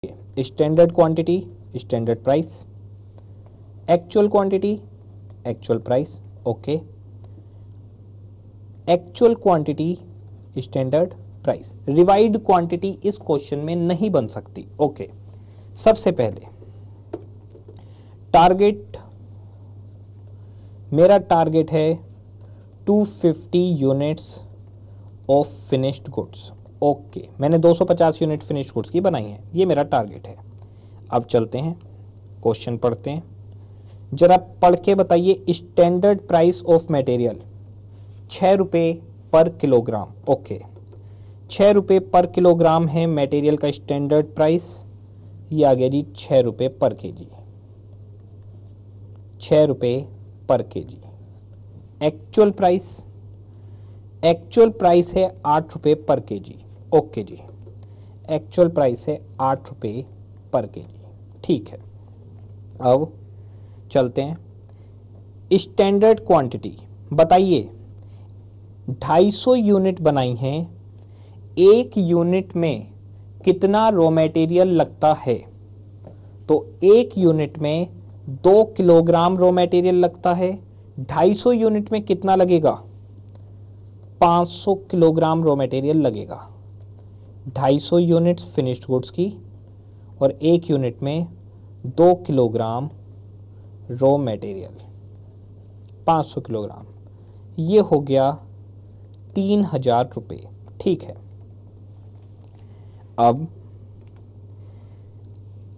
Standard quantity standard price, actual quantity actual price, okay, actual quantity standard price. Revised quantity इस question में नहीं बन सकती, okay. सबसे पहले टारगेट, मेरा टारगेट है 250 units of finished goods, okay. मैंने 250 यूनिट फिनिश्ड गुड्स की बनाई है, ये मेरा टारगेट है। अब चलते हैं क्वेश्चन पढ़ते हैं, जरा पढ़ के बताइए। स्टैंडर्ड प्राइस ऑफ मटेरियल 6 रुपये पर किलोग्राम, ओके। 6 रुपये पर किलोग्राम है मटेरियल का स्टैंडर्ड प्राइस। ये आ गया जी 6 रुपये पर केजी, 6 रुपये per KG. Actual price, actual price है 8 रुपये पर केजी, ओके जी। एक्चुअल प्राइस है 8 रुपये पर केजी, ठीक है। अब चलते हैं स्टैंडर्ड क्वांटिटी, बताइए 250 यूनिट बनाई हैं, एक यूनिट में कितना रॉ मटेरियल लगता है? तो एक यूनिट में 2 किलोग्राम रॉ मटेरियल लगता है, 250 यूनिट में कितना लगेगा? 500 किलोग्राम रॉ मटेरियल लगेगा। 250 यूनिट्स फिनिश्ड गुड्स की और एक यूनिट में 2 किलोग्राम रॉ मटेरियल, 500 किलोग्राम, ये हो गया 3000 रुपये, ठीक है। अब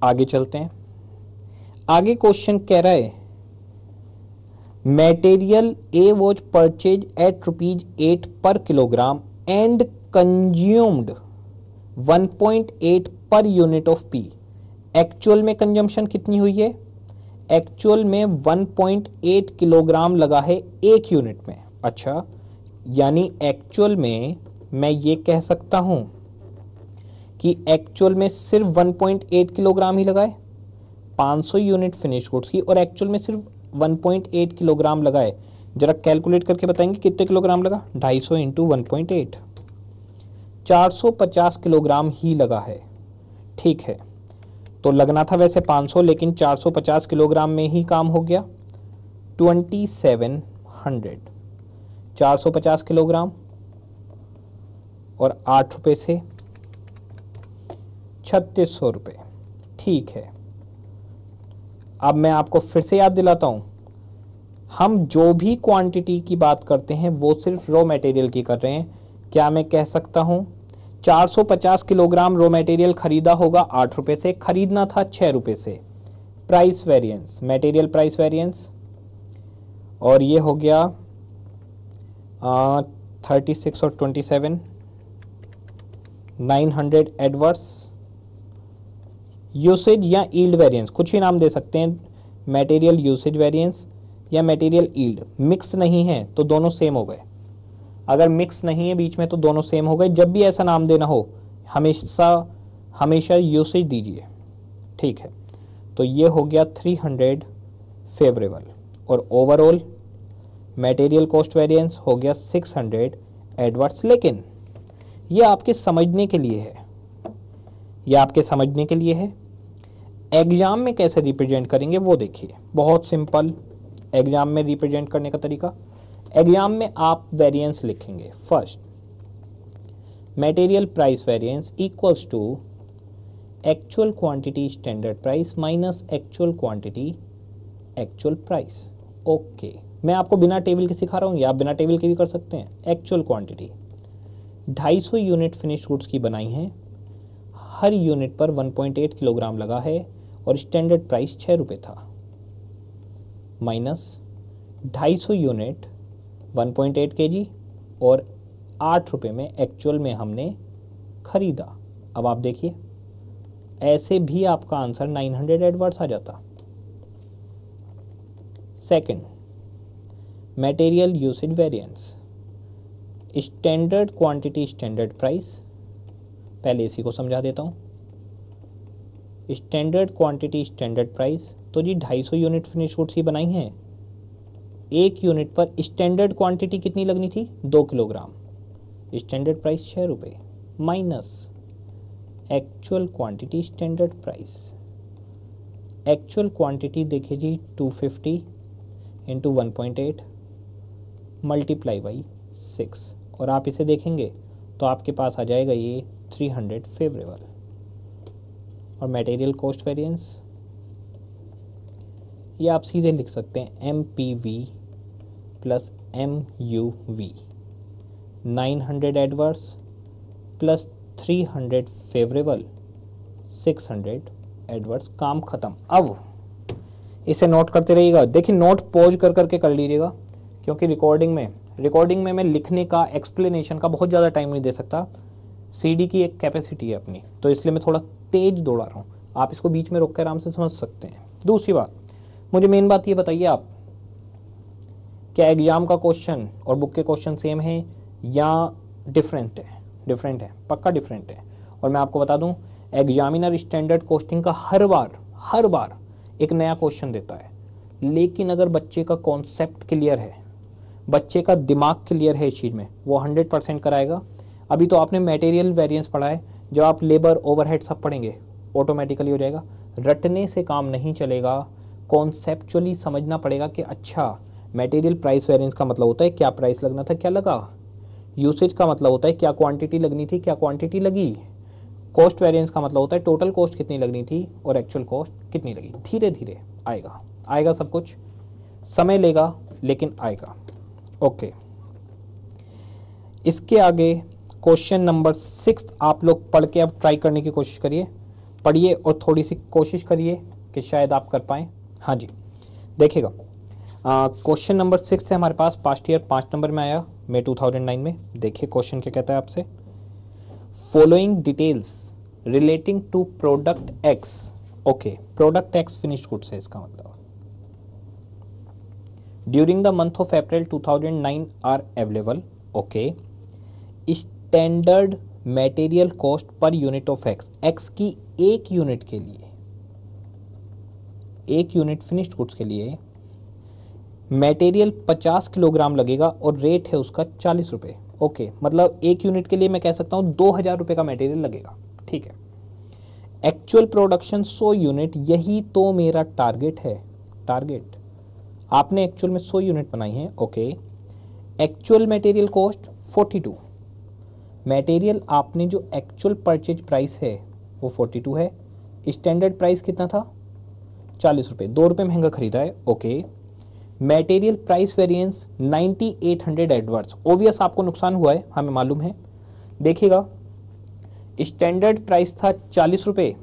आगे चलते हैं। आगे क्वेश्चन कह रहा है material A was purchase at ₹8 per kilogram and consumed 1.8 per unit of P. Actual में कंजम्पशन कितनी हुई है? एक्चुअल में 1.8 किलोग्राम लगा है एक यूनिट में। अच्छा, यानी एक्चुअल में मैं ये कह सकता हूं कि एक्चुअल में सिर्फ 1.8 किलोग्राम ही लगा है, 500 यूनिट फिनिश गुड्स की और एक्चुअल में सिर्फ 1.8 किलोग्राम लगा है। जरा कैलकुलेट करके बताएंगे कितने किलोग्राम लगा? 250 इंटू 1.8, 450 किलोग्राम ही लगा है, ठीक है। तो लगना था वैसे 500, लेकिन 450 किलोग्राम में ही काम हो गया। 2700, 450 किलोग्राम और 8 रुपये से 3600 रुपये, ठीक है। अब मैं आपको फिर से याद दिलाता हूं, हम जो भी क्वांटिटी की बात करते हैं वो सिर्फ रॉ मटेरियल की कर रहे हैं। क्या मैं कह सकता हूं 450 किलोग्राम रॉ मटेरियल खरीदा होगा 8 रुपये से, खरीदना था 6 रुपये से। Price variance, material price variance, और ये हो गया 36 और 27, 900 एडवर्स। यूसेज या ईल्ड वेरिएंस, कुछ भी नाम दे सकते हैं, मटेरियल यूसेज वेरिएंस या मटेरियल ईल्ड। मिक्स नहीं है तो दोनों सेम हो गए, अगर मिक्स नहीं है बीच में तो दोनों सेम हो गए। जब भी ऐसा नाम देना हो हमेशा यूसेज दीजिए, ठीक है। तो ये हो गया 300 फेवरेबल और ओवरऑल मटेरियल कॉस्ट वेरिएंस हो गया 600 एडवर्स। लेकिन ये आपके समझने के लिए है, ये आपके समझने के लिए है। एग्जाम में कैसे रिप्रेजेंट करेंगे वो देखिए, बहुत सिंपल एग्जाम में रिप्रेजेंट करने का तरीका। एग्जाम में आप वेरिएंस लिखेंगे। First, material price variance equals to actual quantity standard price minus actual quantity actual price, okay. मैं आपको बिना टेबल के सिखा रहा हूँ, या आप बिना टेबल के भी कर सकते हैं। Actual quantity 250 unit finish goods की बनाई हैं, हर यूनिट पर 1.8 किलोग्राम लगा है और स्टैंडर्ड प्राइस 6 रुपये था, माइनस 250 यूनिट 1.8 केजी और 8 रुपये में एक्चुअल में हमने खरीदा। अब आप देखिए, ऐसे भी आपका आंसर 900 एडवर्स आ जाता। Second, material usage variance, standard quantity standard price. पहले इसी को समझा देता हूँ। स्टैंडर्ड क्वांटिटी स्टैंडर्ड प्राइस, तो जी 250 यूनिट फिनिश गुड्स ही बनाई हैं, एक यूनिट पर स्टैंडर्ड क्वांटिटी कितनी लगनी थी? 2 किलोग्राम, स्टैंडर्ड प्राइस 6 रुपये, minus actual quantity standard price, actual quantity देखिए जी 250 इंटू 1.8 मल्टीप्लाई बाई 6, और आप इसे देखेंगे तो आपके पास आ जाएगा ये 300 फेवरेबल। और मटेरियल कॉस्ट वेरिएंस ये आप सीधे लिख सकते हैं MPV plus MUV, 900 adverse plus 300 favourable, 600 adverse, काम खत्म। अब इसे नोट करते रहिएगा। देखिए नोट पॉज कर करके कर लीजिएगा, क्योंकि रिकॉर्डिंग में मैं लिखने का, एक्सप्लेनेशन का बहुत ज़्यादा टाइम नहीं दे सकता। CD की एक कैपेसिटी है अपनी, तो इसलिए मैं थोड़ा तेज दौड़ा रहा हूँ। आप इसको बीच में रोक कर आराम से समझ सकते हैं। दूसरी बात, मुझे मेन बात ये बताइए आप, क्या एग्जाम का क्वेश्चन और बुक के क्वेश्चन सेम है या डिफरेंट है? डिफरेंट है, पक्का डिफरेंट है। और मैं आपको बता दूं, एग्जामिनर स्टैंडर्ड कॉस्टिंग का हर बार एक नया क्वेश्चन देता है, लेकिन अगर बच्चे का कॉन्सेप्ट क्लियर है, बच्चे का दिमाग क्लियर है इस चीज़ में, वो 100% कराएगा। अभी तो आपने मटेरियल वेरिएंस पढ़ा है, जब आप लेबर ओवरहेड सब पढ़ेंगे ऑटोमेटिकली हो जाएगा। रटने से काम नहीं चलेगा, कॉन्सेप्चुअली समझना पड़ेगा कि अच्छा मटेरियल प्राइस वेरिएंस का मतलब होता है क्या प्राइस लगना था, क्या लगा। यूसेज का मतलब होता है क्या क्वांटिटी लगनी थी, क्या क्वांटिटी लगी। कॉस्ट वेरिएंस का मतलब होता है टोटल कॉस्ट कितनी लगनी थी और एक्चुअल कॉस्ट कितनी लगी। धीरे धीरे आएगा सब कुछ, समय लेगा लेकिन आएगा। ओके, इसके आगे क्वेश्चन नंबर 6 आप लोग पढ़ के अब ट्राई करने की कोशिश करिए, पढ़िए और थोड़ी सी कोशिश करिए कि शायद आप कर पाएँ। हाँ जी, देखिएगा क्वेश्चन नंबर 6 है हमारे पास, पास्ट ईयर 5 नंबर में आया, मई 2009 में। देखिए क्वेश्चन क्या कहता है आपसे, following details relating to product X. Okay, product X finished goods है इसका मतलब। During the month of April 2009 are available. Okay, standard material cost per unit of X, X की एक यूनिट के लिए, एक यूनिट फिनिश्ड गुड्स के लिए मटेरियल 50 किलोग्राम लगेगा और रेट है उसका 40 रुपये। ओके, मतलब एक यूनिट के लिए मैं कह सकता हूँ 2000 रुपये का मटेरियल लगेगा। ठीक है, एक्चुअल प्रोडक्शन 100 यूनिट, यही तो मेरा टारगेट है। टारगेट आपने एक्चुअल में 100 यूनिट बनाई है। Okay, actual material cost 42, material आपने जो एक्चुअल परचेज प्राइस है वो 42 है, स्टैंडर्ड प्राइस कितना था 40 रुपये, 2 रुपये महंगा खरीदा है। Okay, material price variance 9800 adverse, obvious आपको नुकसान हुआ है, हमें मालूम है। देखिएगा स्टैंडर्ड प्राइस था 40 रुपये,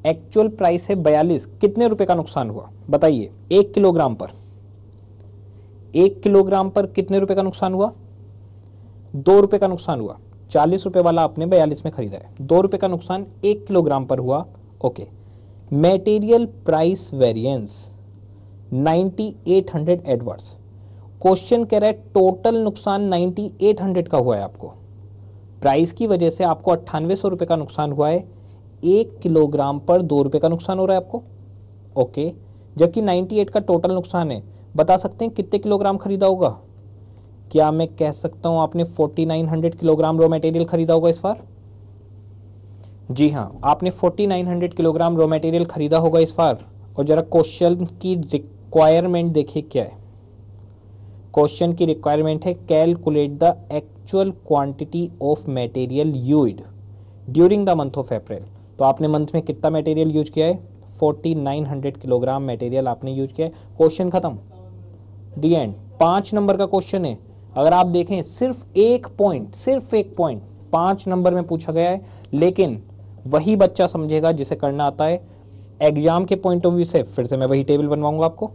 एक्चुअल प्राइस है 42, कितने रुपए का नुकसान हुआ बताइए? 1 किलोग्राम पर, 1 किलोग्राम पर कितने रुपए का नुकसान हुआ? 2 रुपए का नुकसान हुआ। 40 रुपए वाला आपने 42 में खरीदा है, 2 रुपए का नुकसान 1 किलोग्राम पर हुआ। Okay, material price variance 9800 adverse, question कह रहा है टोटल नुकसान 9800 का हुआ है आपको, प्राइस की वजह से आपको 9800 रुपये का नुकसान हुआ है, 1 किलोग्राम पर 2 रुपये का नुकसान हो रहा है आपको। ओके, जबकि 98 का टोटल नुकसान है। बता सकते हैं कितने किलोग्राम खरीदा होगा? क्या मैं कह सकता हूं आपने 4900 किलोग्राम रॉ मटेरियल खरीदा होगा इस बार? जी हाँ, आपने 4900 किलोग्राम रॉ मटेरियल खरीदा होगा इस बार। और जरा क्वेश्चन की रिक्वायरमेंट देखिए क्या है। क्वेश्चन की रिक्वायरमेंट है calculate the actual quantity of material used during the month of अप्रैल। तो आपने मंथ में कितना मटेरियल यूज किया है? 4900 किलोग्राम मटेरियल आपने यूज किया है। क्वेश्चन खत्म, दी एंड। 5 नंबर का क्वेश्चन है। अगर आप देखें सिर्फ एक पॉइंट 5 नंबर में पूछा गया है, लेकिन वही बच्चा समझेगा जिसे करना आता है। एग्जाम के पॉइंट ऑफ व्यू से फिर से मैं वही टेबल बनवाऊंगा आपको,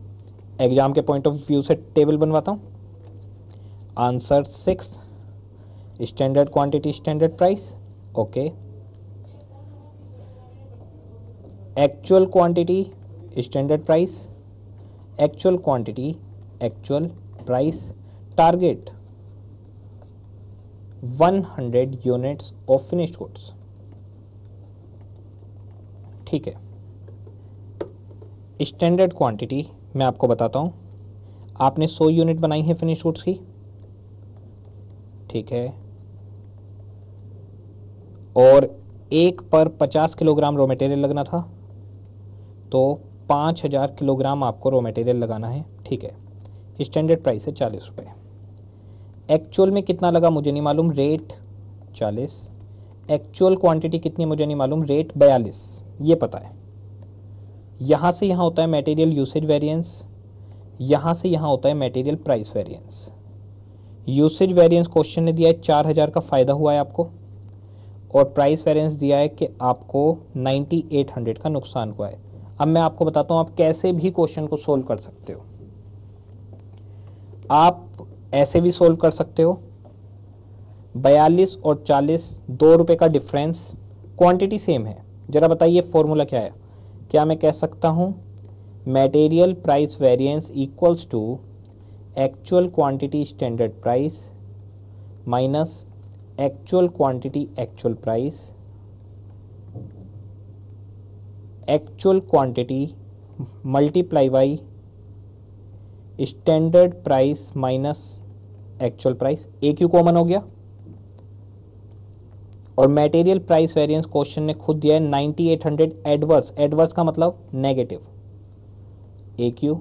एग्जाम के पॉइंट ऑफ व्यू से टेबल बनवाता हूं। Answer 6, standard quantity standard price. Okay, actual quantity standard price, actual quantity actual price, target 100 units of finished goods. ठीक है, स्टैंडर्ड क्वांटिटी मैं आपको बताता हूं, आपने 100 यूनिट बनाई है फिनिश गुड्स की। ठीक है, और एक पर 50 किलोग्राम रॉ मटेरियल लगना था, तो 5000 किलोग्राम आपको रॉ मटेरियल लगाना है, ठीक है। स्टैंडर्ड प्राइस है 40 रुपये। एक्चुअल में कितना लगा मुझे नहीं मालूम, रेट 40। एक्चुअल क्वांटिटी कितनी मुझे नहीं मालूम, रेट 42, ये पता है। यहाँ से यहाँ होता है मटेरियल यूसेज वेरिएंस, यहाँ से यहाँ होता है material price variance. Usage variance question ने दिया है 4000 का फ़ायदा हुआ है आपको, और प्राइस वेरिएंस दिया है कि आपको 9800 का नुकसान हुआ है। अब मैं आपको बताता हूँ आप कैसे भी क्वेश्चन को सोल्व कर सकते हो। आप ऐसे भी सोल्व कर सकते हो, 42 और 40 2 रुपये का डिफरेंस, क्वांटिटी सेम है। ज़रा बताइए फॉर्मूला क्या है। क्या मैं कह सकता हूँ material price variance equals to actual quantity standard price minus actual quantity actual price, actual quantity multiply by standard price minus actual price. A Q common हो गया, और मटेरियल प्राइस वेरिएंस क्वेश्चन ने खुद दिया है 9800 एडवर्स, एडवर्स का मतलब negative. ए Q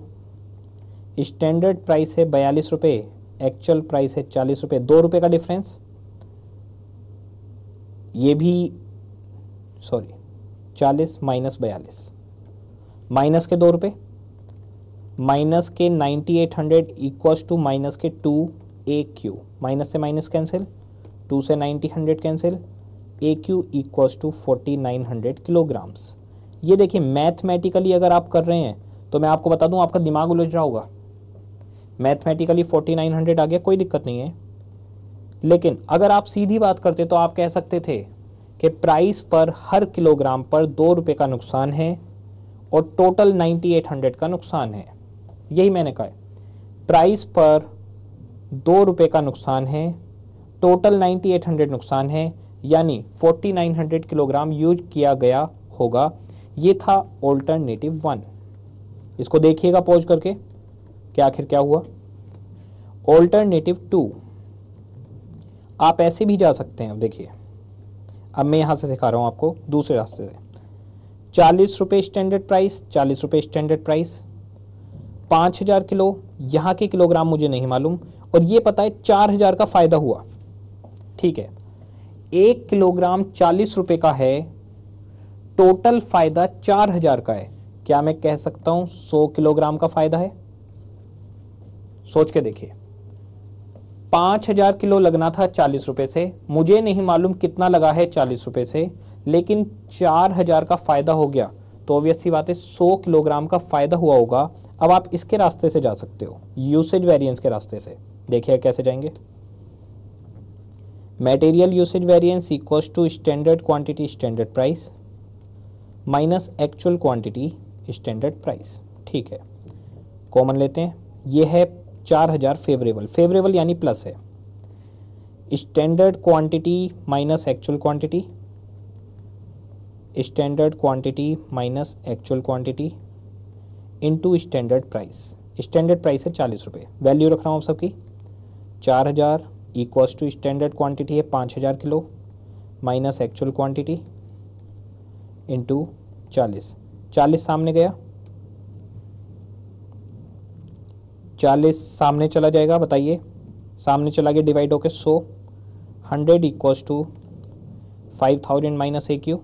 standard price है 42 रुपये, एक्चुअल प्राइस है 40 रुपये, 2 रुपये का डिफरेंस। ये भी 40 माइनस 42, माइनस के 2 रुपये, माइनस के 9800 इक्वल्स टू माइनस के 2 ए क्यू, माइनस से माइनस कैंसिल, 2 से 90 cancel, A Q equals to 4900 kilograms. ये देखिए मैथमेटिकली अगर आप कर रहे हैं तो मैं आपको बता दूं आपका दिमाग उलझ रहा होगा। मैथमेटिकली 4900 आ गया, कोई दिक्कत नहीं है, लेकिन अगर आप सीधी बात करते तो आप कह सकते थे कि प्राइस पर हर किलोग्राम पर 2 रुपये का नुकसान है और टोटल 9800 का नुकसान है। यही मैंने कहा है, प्राइस पर 2 रुपये का नुकसान है, टोटल 9800 नुकसान है, यानी 4900 किलोग्राम यूज किया गया होगा। ये था ऑल्टरनेटिव 1। इसको देखिएगा पॉज करके कि आखिर क्या हुआ। ऑल्टरनेटिव 2 आप ऐसे भी जा सकते हैं। अब देखिए, अब मैं यहाँ से सिखा रहा हूँ आपको दूसरे रास्ते से। 40 रुपये स्टैंडर्ड प्राइस, 40 रुपये स्टैंडर्ड प्राइस, 5000 किलो, यहाँ के किलोग्राम मुझे नहीं मालूम, और ये पता है 4000 का फ़ायदा हुआ, ठीक है। 1 किलोग्राम 40 रुपये का है, टोटल फ़ायदा 4000 का है। क्या मैं कह सकता हूँ 100 किलोग्राम का फ़ायदा है? सोच के देखिए, 5000 किलो लगना था 40 रुपये से, मुझे नहीं मालूम कितना लगा है 40 रुपये से, लेकिन 4000 का फ़ायदा हो गया, तो ऑब्वियस सी बात है 100 किलोग्राम का फ़ायदा हुआ होगा। अब आप इसके रास्ते से जा सकते हो, यूसेज वेरिएंस के रास्ते से। देखिए कैसे जाएंगे। Material usage variance equals to standard quantity standard price minus actual quantity standard price, ठीक है। कॉमन लेते हैं, ये है 4000 फेवरेबल, फेवरेबल यानी प्लस है। Standard quantity minus actual quantity, standard quantity minus actual quantity into standard price. Standard price है 40 रुपये, वैल्यू रख रहा हूँ सबकी। 4000 इक्वल्स टू स्टैंडर्ड क्वांटिटी है 5000 kilo minus actual quantity into 40। 40 सामने गया, 40 सामने चला जाएगा, बताइए सामने चला गया, डिवाइड होकर 100। 100 equals to 5000 minus A Q,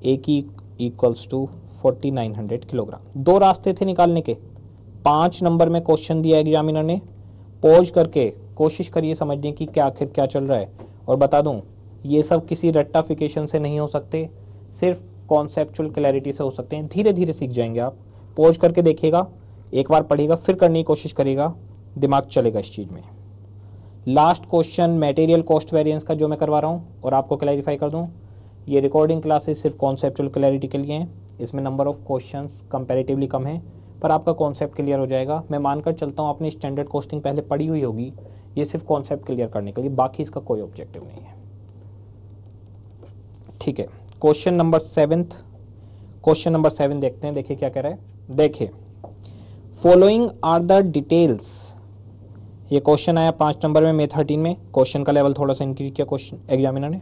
A की इक्वल्स टू 4900 किलोग्राम। 2 रास्ते थे निकालने के। 5 नंबर में क्वेश्चन दिया एग्जामिनर ने, पॉज करके कोशिश करिए समझने की क्या आखिर क्या चल रहा है। और बता दूं, ये सब किसी रट्टाफिकेशन से नहीं हो सकते, सिर्फ कॉन्सेप्चुअल क्लैरिटी से हो सकते हैं। धीरे धीरे सीख जाएंगे आप। पॉज करके देखिएगा, एक बार पढ़िएगा, फिर करने की कोशिश करिएगा, दिमाग चलेगा इस चीज़ में। Last question material cost variance का जो मैं करवा रहा हूँ, और आपको क्लैरिफाई कर दूँ, ये रिकॉर्डिंग क्लासेस सिर्फ कॉन्सेप्चुअल क्लैरिटी के लिए हैं। इसमें नंबर ऑफ क्वेश्चंस कंपैरेटिवली कम है, पर आपका कॉन्सेप्ट क्लियर हो जाएगा। मैं मानकर चलता हूँ आपने स्टैंडर्ड कॉस्टिंग पहले पढ़ी हुई होगी, ये सिर्फ कॉन्सेप्ट क्लियर करने के लिए, बाकी इसका कोई ऑब्जेक्टिव नहीं है, ठीक है। क्वेश्चन नंबर 7 देखते हैं, देखिए क्या कह रहा है। देखिए, फॉलोइंग आर द डिटेल्स, ये क्वेश्चन आया 5 नंबर में, मे 13 में। क्वेश्चन का लेवल थोड़ा सा इंक्रीज किया क्वेश्चन एग्जामिनर ने।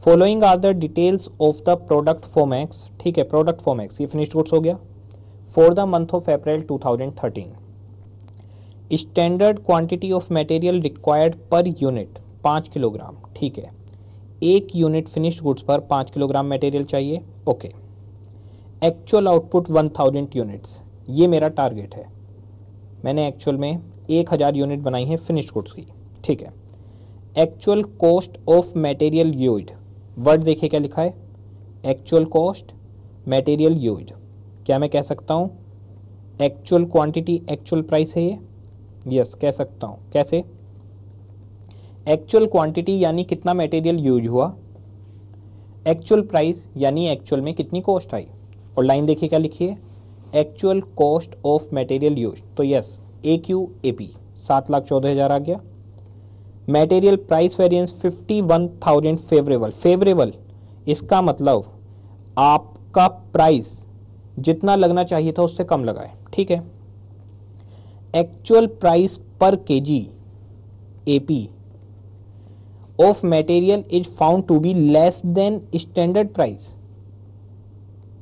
Following are the details of the product Formex, ठीक है, प्रोडक्ट फॉर्मेक्स ये फिनिश्ड गुड्स हो गया for the month of April 2013। Standard quantity of material required per unit 5 kilogram, ठीक है, एक यूनिट फिनिश्ड गुड्स पर 5 किलोग्राम मटेरियल चाहिए, ओके। एक्चुअल आउटपुट 1000 यूनिट्स, ये मेरा टारगेट है, मैंने एक्चुअल में 1000 यूनिट बनाई है फिनिश्ड गुड्स की, ठीक है। Actual cost of material used, word देखिए क्या लिखा है, एक्चुअल कॉस्ट मटेरियल यूज्ड, क्या मैं कह सकता हूँ एक्चुअल क्वांटिटी एक्चुअल प्राइस है ये, यस कह सकता हूँ, कैसे, एक्चुअल क्वांटिटी यानी कितना मटेरियल यूज हुआ, एक्चुअल प्राइस यानी एक्चुअल में कितनी कॉस्ट आई, और लाइन देखिए क्या लिखी है, actual cost of material use, तो यस AQAP 7,14,000 आ गया। Material price variance 51,000 favourable, favourable इसका मतलब आपका प्राइस जितना लगना चाहिए था उससे कम लगा है, ठीक है। Actual price per KG AP of material is found to be less than standard price,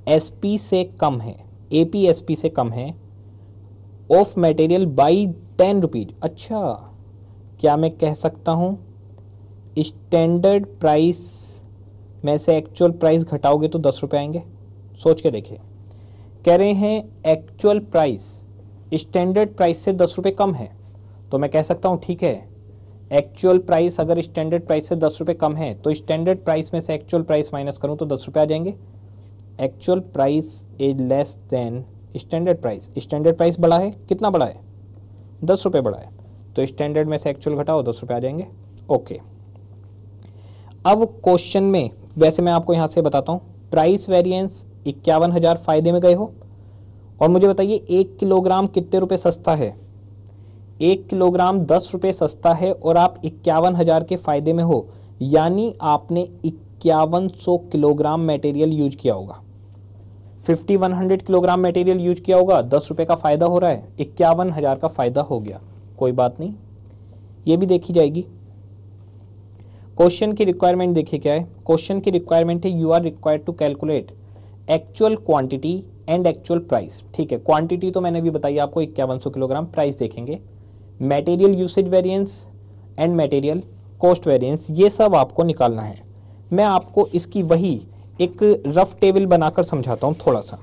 SP से कम है, AP SP से कम है, ऑफ मटेरियल बाई 10 रुपीज, अच्छा क्या मैं कह सकता हूँ स्टैंडर्ड प्राइस में से एक्चुअल प्राइस घटाओगे तो 10 रुपये आएंगे, सोच के देखिए, कह रहे हैं एक्चुअल प्राइस स्टैंडर्ड प्राइस से 10 रुपये कम है, तो मैं कह सकता हूँ ठीक है, एक्चुअल प्राइस अगर स्टैंडर्ड प्राइस से 10 रुपये कम है तो स्टैंडर्ड प्राइस में से एक्चुअल प्राइस माइनस करूँ तो 10 रुपये आ जाएंगे, actual price is less than standard price, standard price बढ़ा है, कितना बढ़ा है 10 रुपये बढ़ा है, तो स्टैंडर्ड में से एक्चुअल घटाओ 10 रुपये आ जाएंगे, ओके। अब क्वेश्चन में वैसे मैं आपको यहाँ से बताता हूँ, प्राइस वेरिएंस 51,000 फायदे में गए हो, और मुझे बताइए 1 किलोग्राम कितने रुपए सस्ता है, 1 किलोग्राम 10 रुपये सस्ता है और आप 51,000 के फायदे में हो, यानी आपने 5100 किलोग्राम मटेरियल यूज किया होगा, 5100 किलोग्राम मटेरियल यूज किया होगा, 10 रुपये का फायदा हो रहा है, 51,000 का फायदा हो गया, कोई बात नहीं, ये भी देखी जाएगी। क्वेश्चन की रिक्वायरमेंट देखिए क्या है, क्वेश्चन की रिक्वायरमेंट है you are required to calculate actual quantity and actual price, ठीक है, क्वांटिटी तो मैंने भी बताई आपको 5100 किलोग्राम, प्राइस देखेंगे, material usage variance and material cost variance, ये सब आपको निकालना है। मैं आपको इसकी वही एक रफ टेबल बनाकर समझाता हूँ, थोड़ा सा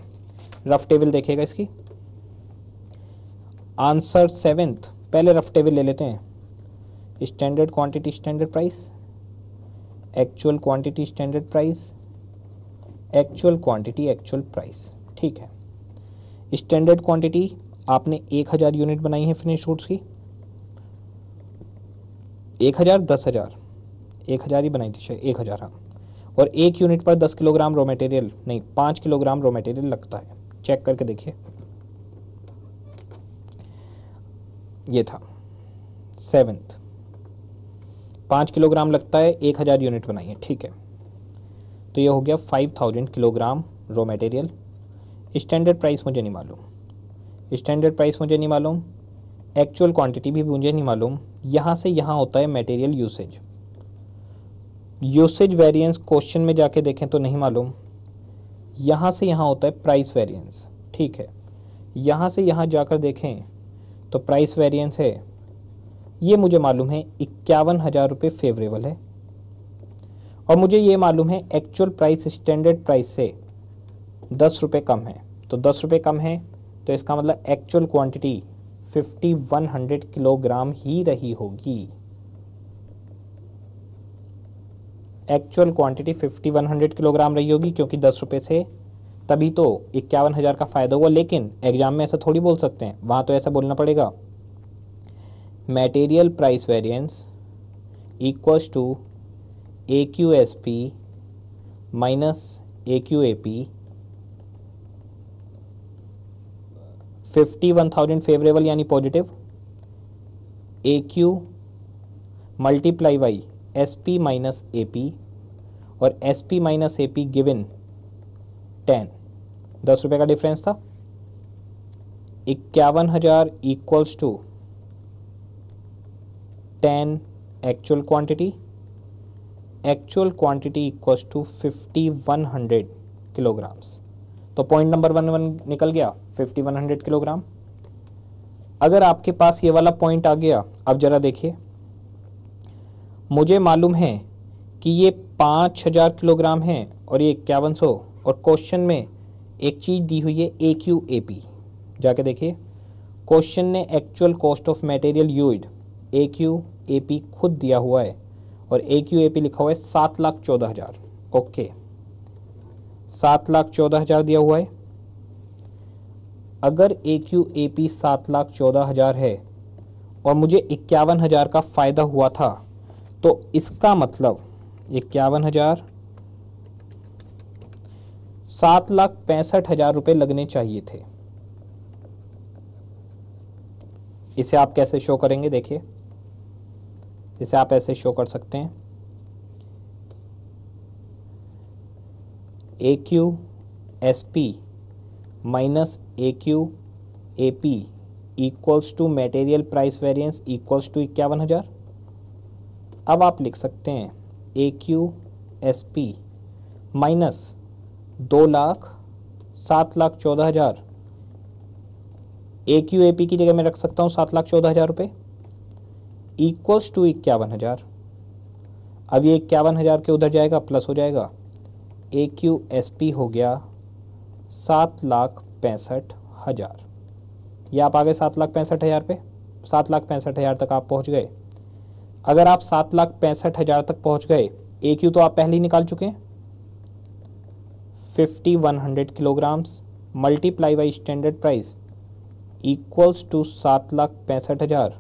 रफ टेबल देखिएगा इसकी, आंसर 7th, पहले रफ टेबल ले लेते हैं, standard quantity standard price, actual quantity standard price, actual quantity actual price, ठीक है। स्टैंडर्ड क्वांटिटी आपने 1000 यूनिट बनाई है फिनिश गुड्स की, 1000 10,000 1000 ही बनाई थी शायद, 1000 हाँ, और एक यूनिट पर 10 किलोग्राम रॉ मटेरियल नहीं 5 किलोग्राम रॉ मटेरियल लगता है, चेक करके देखिए, ये था 7th, 5 किलोग्राम लगता है, 1000 यूनिट बनाई है, ठीक है, तो ये हो गया 5000 kilogram raw material. Standard price मुझे नहीं मालूम, स्टैंडर्ड प्राइस मुझे नहीं मालूम, एक्चुअल क्वांटिटी भी मुझे नहीं मालूम, यहाँ से यहाँ होता है material usage, usage variance question में जाके देखें तो नहीं मालूम, यहाँ से यहाँ होता है प्राइस वेरिएंस, ठीक है, यहाँ से यहाँ जाकर देखें तो प्राइस वेरिएंस है, ये मुझे मालूम है 51,000 रुपये फेवरेबल है, और मुझे ये मालूम है एक्चुअल प्राइस स्टैंडर्ड प्राइस से 10 रुपये कम है, तो 10 रुपये कम है तो इसका मतलब एक्चुअल क्वांटिटी 5100 किलोग्राम ही रही होगी, एक्चुअल क्वांटिटी 5100 किलोग्राम रही होगी, क्योंकि 10 रुपये से तभी तो 51,000 का फ़ायदा हुआ, लेकिन एग्जाम में ऐसा थोड़ी बोल सकते हैं, वहाँ तो ऐसा बोलना पड़ेगा material price variance equals to AQSP minus AQAP, 51,000 favourable यानी positive, AQ multiply by SP minus AP, और SP माइनस AP गिवन 10, 10 रुपये का डिफरेंस था, 51,000 equals to 10 actual quantity, actual quantity equals to 5100 kilograms. तो पॉइंट नंबर 11 निकल गया 5100 kilogram. अगर आपके पास ये वाला पॉइंट आ गया, अब जरा देखिए, मुझे मालूम है कि ये 5000 किलोग्राम है और ये 5100, और क्वेश्चन में एक चीज़ दी हुई है AQAP। जाके देखिए, क्वेश्चन ने actual cost of material used AQAP खुद दिया हुआ है और AQAP लिखा हुआ है 7,14,000। ओके, 7,14,000 दिया हुआ है। अगर AQAP 7,14,000 है और मुझे 51,000 का फ़ायदा हुआ था, तो इसका मतलब 51,000 7,65,000 रुपये लगने चाहिए थे। इसे आप कैसे शो करेंगे? देखिए, इसे आप ऐसे शो कर सकते हैं, AQSP minus AQAP equals to material price variance equals to 51,000। अब आप लिख सकते हैं AQSP माइनस 7,14,000, AQAP की जगह मैं रख सकता हूँ 7,14,000 रुपये इक्वल्स टू 51,000। अब ये 51,000 के उधर जाएगा, प्लस हो जाएगा, AQSP हो गया 7,65,000। ये आप आ गए 7,65,000 पे, 7,65,000 तक आप पहुँच गए। अगर आप 7,65,000 तक पहुँच गए, AQ तो आप पहले ही निकाल चुके हैं, 5100 kilograms multiply by standard price equals to 7,65,000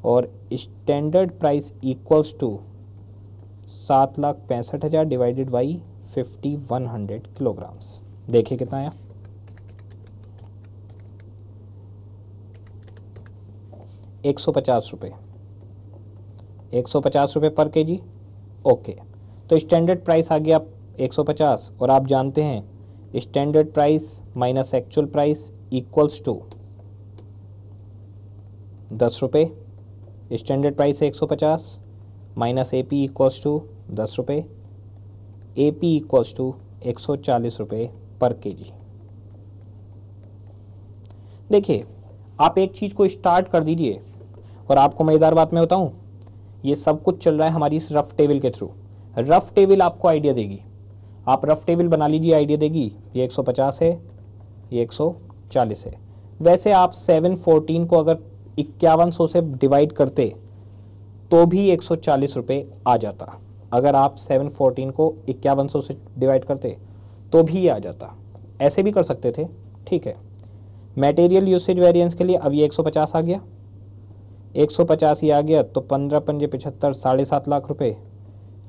और standard price equals to 7,65,000 divided by 5100 kilograms. देखिए कितना आया, 150 रुपये, 150 रुपये पर केजी। ओके, तो स्टैंडर्ड प्राइस आ गया 150, और आप जानते हैं standard price minus actual price equals to 10 रुपये। स्टैंडर्ड प्राइस है 150 माइनस AP इक्वल्स टू 10 रुपये, AP इक्वल्स टू 140 रुपये पर केजी। देखिए, आप एक चीज़ को स्टार्ट कर दीजिए, और आपको मज़ेदार बात मैं बताऊं, ये सब कुछ चल रहा है हमारी इस रफ टेबल के थ्रू। रफ टेबल आपको आइडिया देगी, आप रफ टेबल बना लीजिए, आइडिया देगी। ये 150 है, ये 140 है। वैसे आप 714 को अगर 5100 से डिवाइड करते तो भी 140 रुपये आ जाता। अगर आप 714 को 5100 से डिवाइड करते तो भी ये आ जाता, ऐसे भी कर सकते थे। ठीक है, मटेरियल यूसेज वेरिएंस के लिए अब ये 150 आ गया, 150 ही आ गया, तो 15 पंजे 75, 7.5 लाख रुपये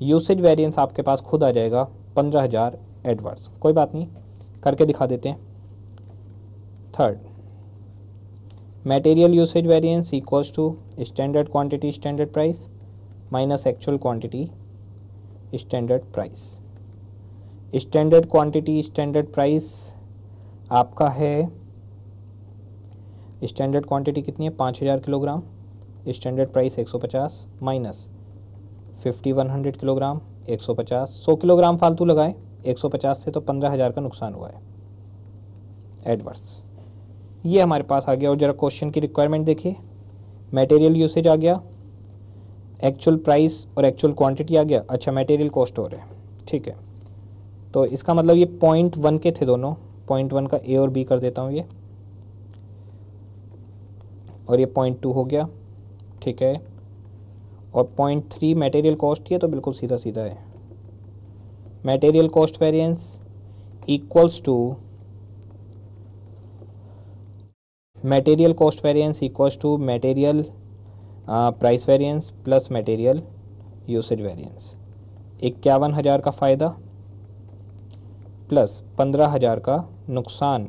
यूसेज वेरिएंस आपके पास खुद आ जाएगा 15,000 एडवर्स। कोई बात नहीं, करके दिखा देते हैं। Third, material usage variance equals to standard quantity standard price minus actual quantity standard price. Standard quantity standard price आपका है, स्टैंडर्ड क्वांटिटी कितनी है 5,000 kilogram, standard price 150 minus 5100 kilogram 150, 100 kilogram फालतू लगाए, 150 से तो 15,000 का नुकसान हुआ है एडवर्स। ये हमारे पास आ गया। और जरा क्वेश्चन की रिक्वायरमेंट देखिए, मटेरियल यूसेज आ गया, एक्चुअल प्राइस और एक्चुअल क्वांटिटी आ गया। अच्छा, मटेरियल कॉस्ट हो रहा है, ठीक है, तो इसका मतलब ये 0.1 के थे दोनों, 0.1 का A और B कर देता हूँ ये, और ये 0.2 हो गया, ठीक है, और 0.3 मटेरियल कॉस्ट, ये तो बिल्कुल सीधा सीधा है। Material cost variance equals to material cost variance equals to material price variance plus material usage variance. 51,000 का फ़ायदा प्लस 15,000 का नुकसान,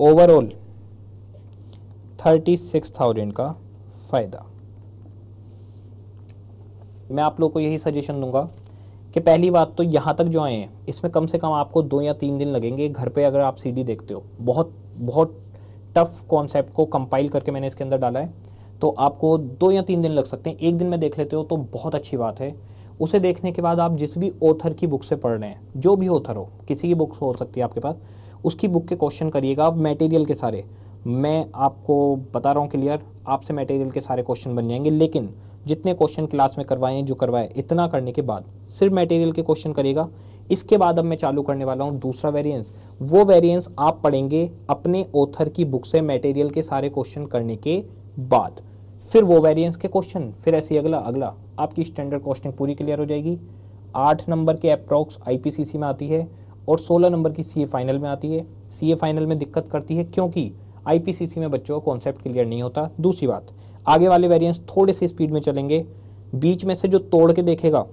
ओवरऑल 36,000 का फ़ायदा। मैं आप लोग को यही सजेशन दूंगा कि पहली बात तो यहाँ तक जो आए हैं इसमें कम से कम आपको 2 या 3 दिन लगेंगे। घर पे अगर आप CD देखते हो, बहुत बहुत टफ कॉन्सेप्ट को कंपाइल करके मैंने इसके अंदर डाला है, तो आपको 2 या 3 दिन लग सकते हैं। एक दिन में देख लेते हो तो बहुत अच्छी बात है, उसे देखने के बाद आप जिस भी ऑथर की बुक से पढ़ रहे हैं, जो भी ऑथर हो, किसी की बुक हो सकती है आपके पास, उसकी बुक के क्वेश्चन करिएगा आप मटेरियल के सारे। मैं आपको बता रहा हूँ क्लियर, आपसे मटेरियल के सारे क्वेश्चन बन जाएंगे। लेकिन जितने क्वेश्चन क्लास में करवाएं, जो करवाए, इतना करने के बाद सिर्फ मटेरियल के क्वेश्चन करिएगा। इसके बाद अब मैं चालू करने वाला हूँ दूसरा वेरिएंस। वो वेरिएंस आप पढ़ेंगे अपने ऑथर की बुक से मटेरियल के सारे क्वेश्चन करने के बाद, फिर वो वेरिएंस के क्वेश्चन, फिर ऐसे ही अगला अगला, आपकी स्टैंडर्ड कॉस्टिंग पूरी क्लियर हो जाएगी। 8 नंबर के अप्रॉक्स आईपीसीसी में आती है और 16 नंबर की सीए फाइनल में आती है। सीए फाइनल में दिक्कत करती है क्योंकि आईपीसीसी में बच्चों को कॉन्सेप्ट क्लियर नहीं होता। दूसरी बात, आगे वाले वेरिएंस थोड़े से स्पीड में चलेंगे, बीच में से जो तोड़ के देखेगा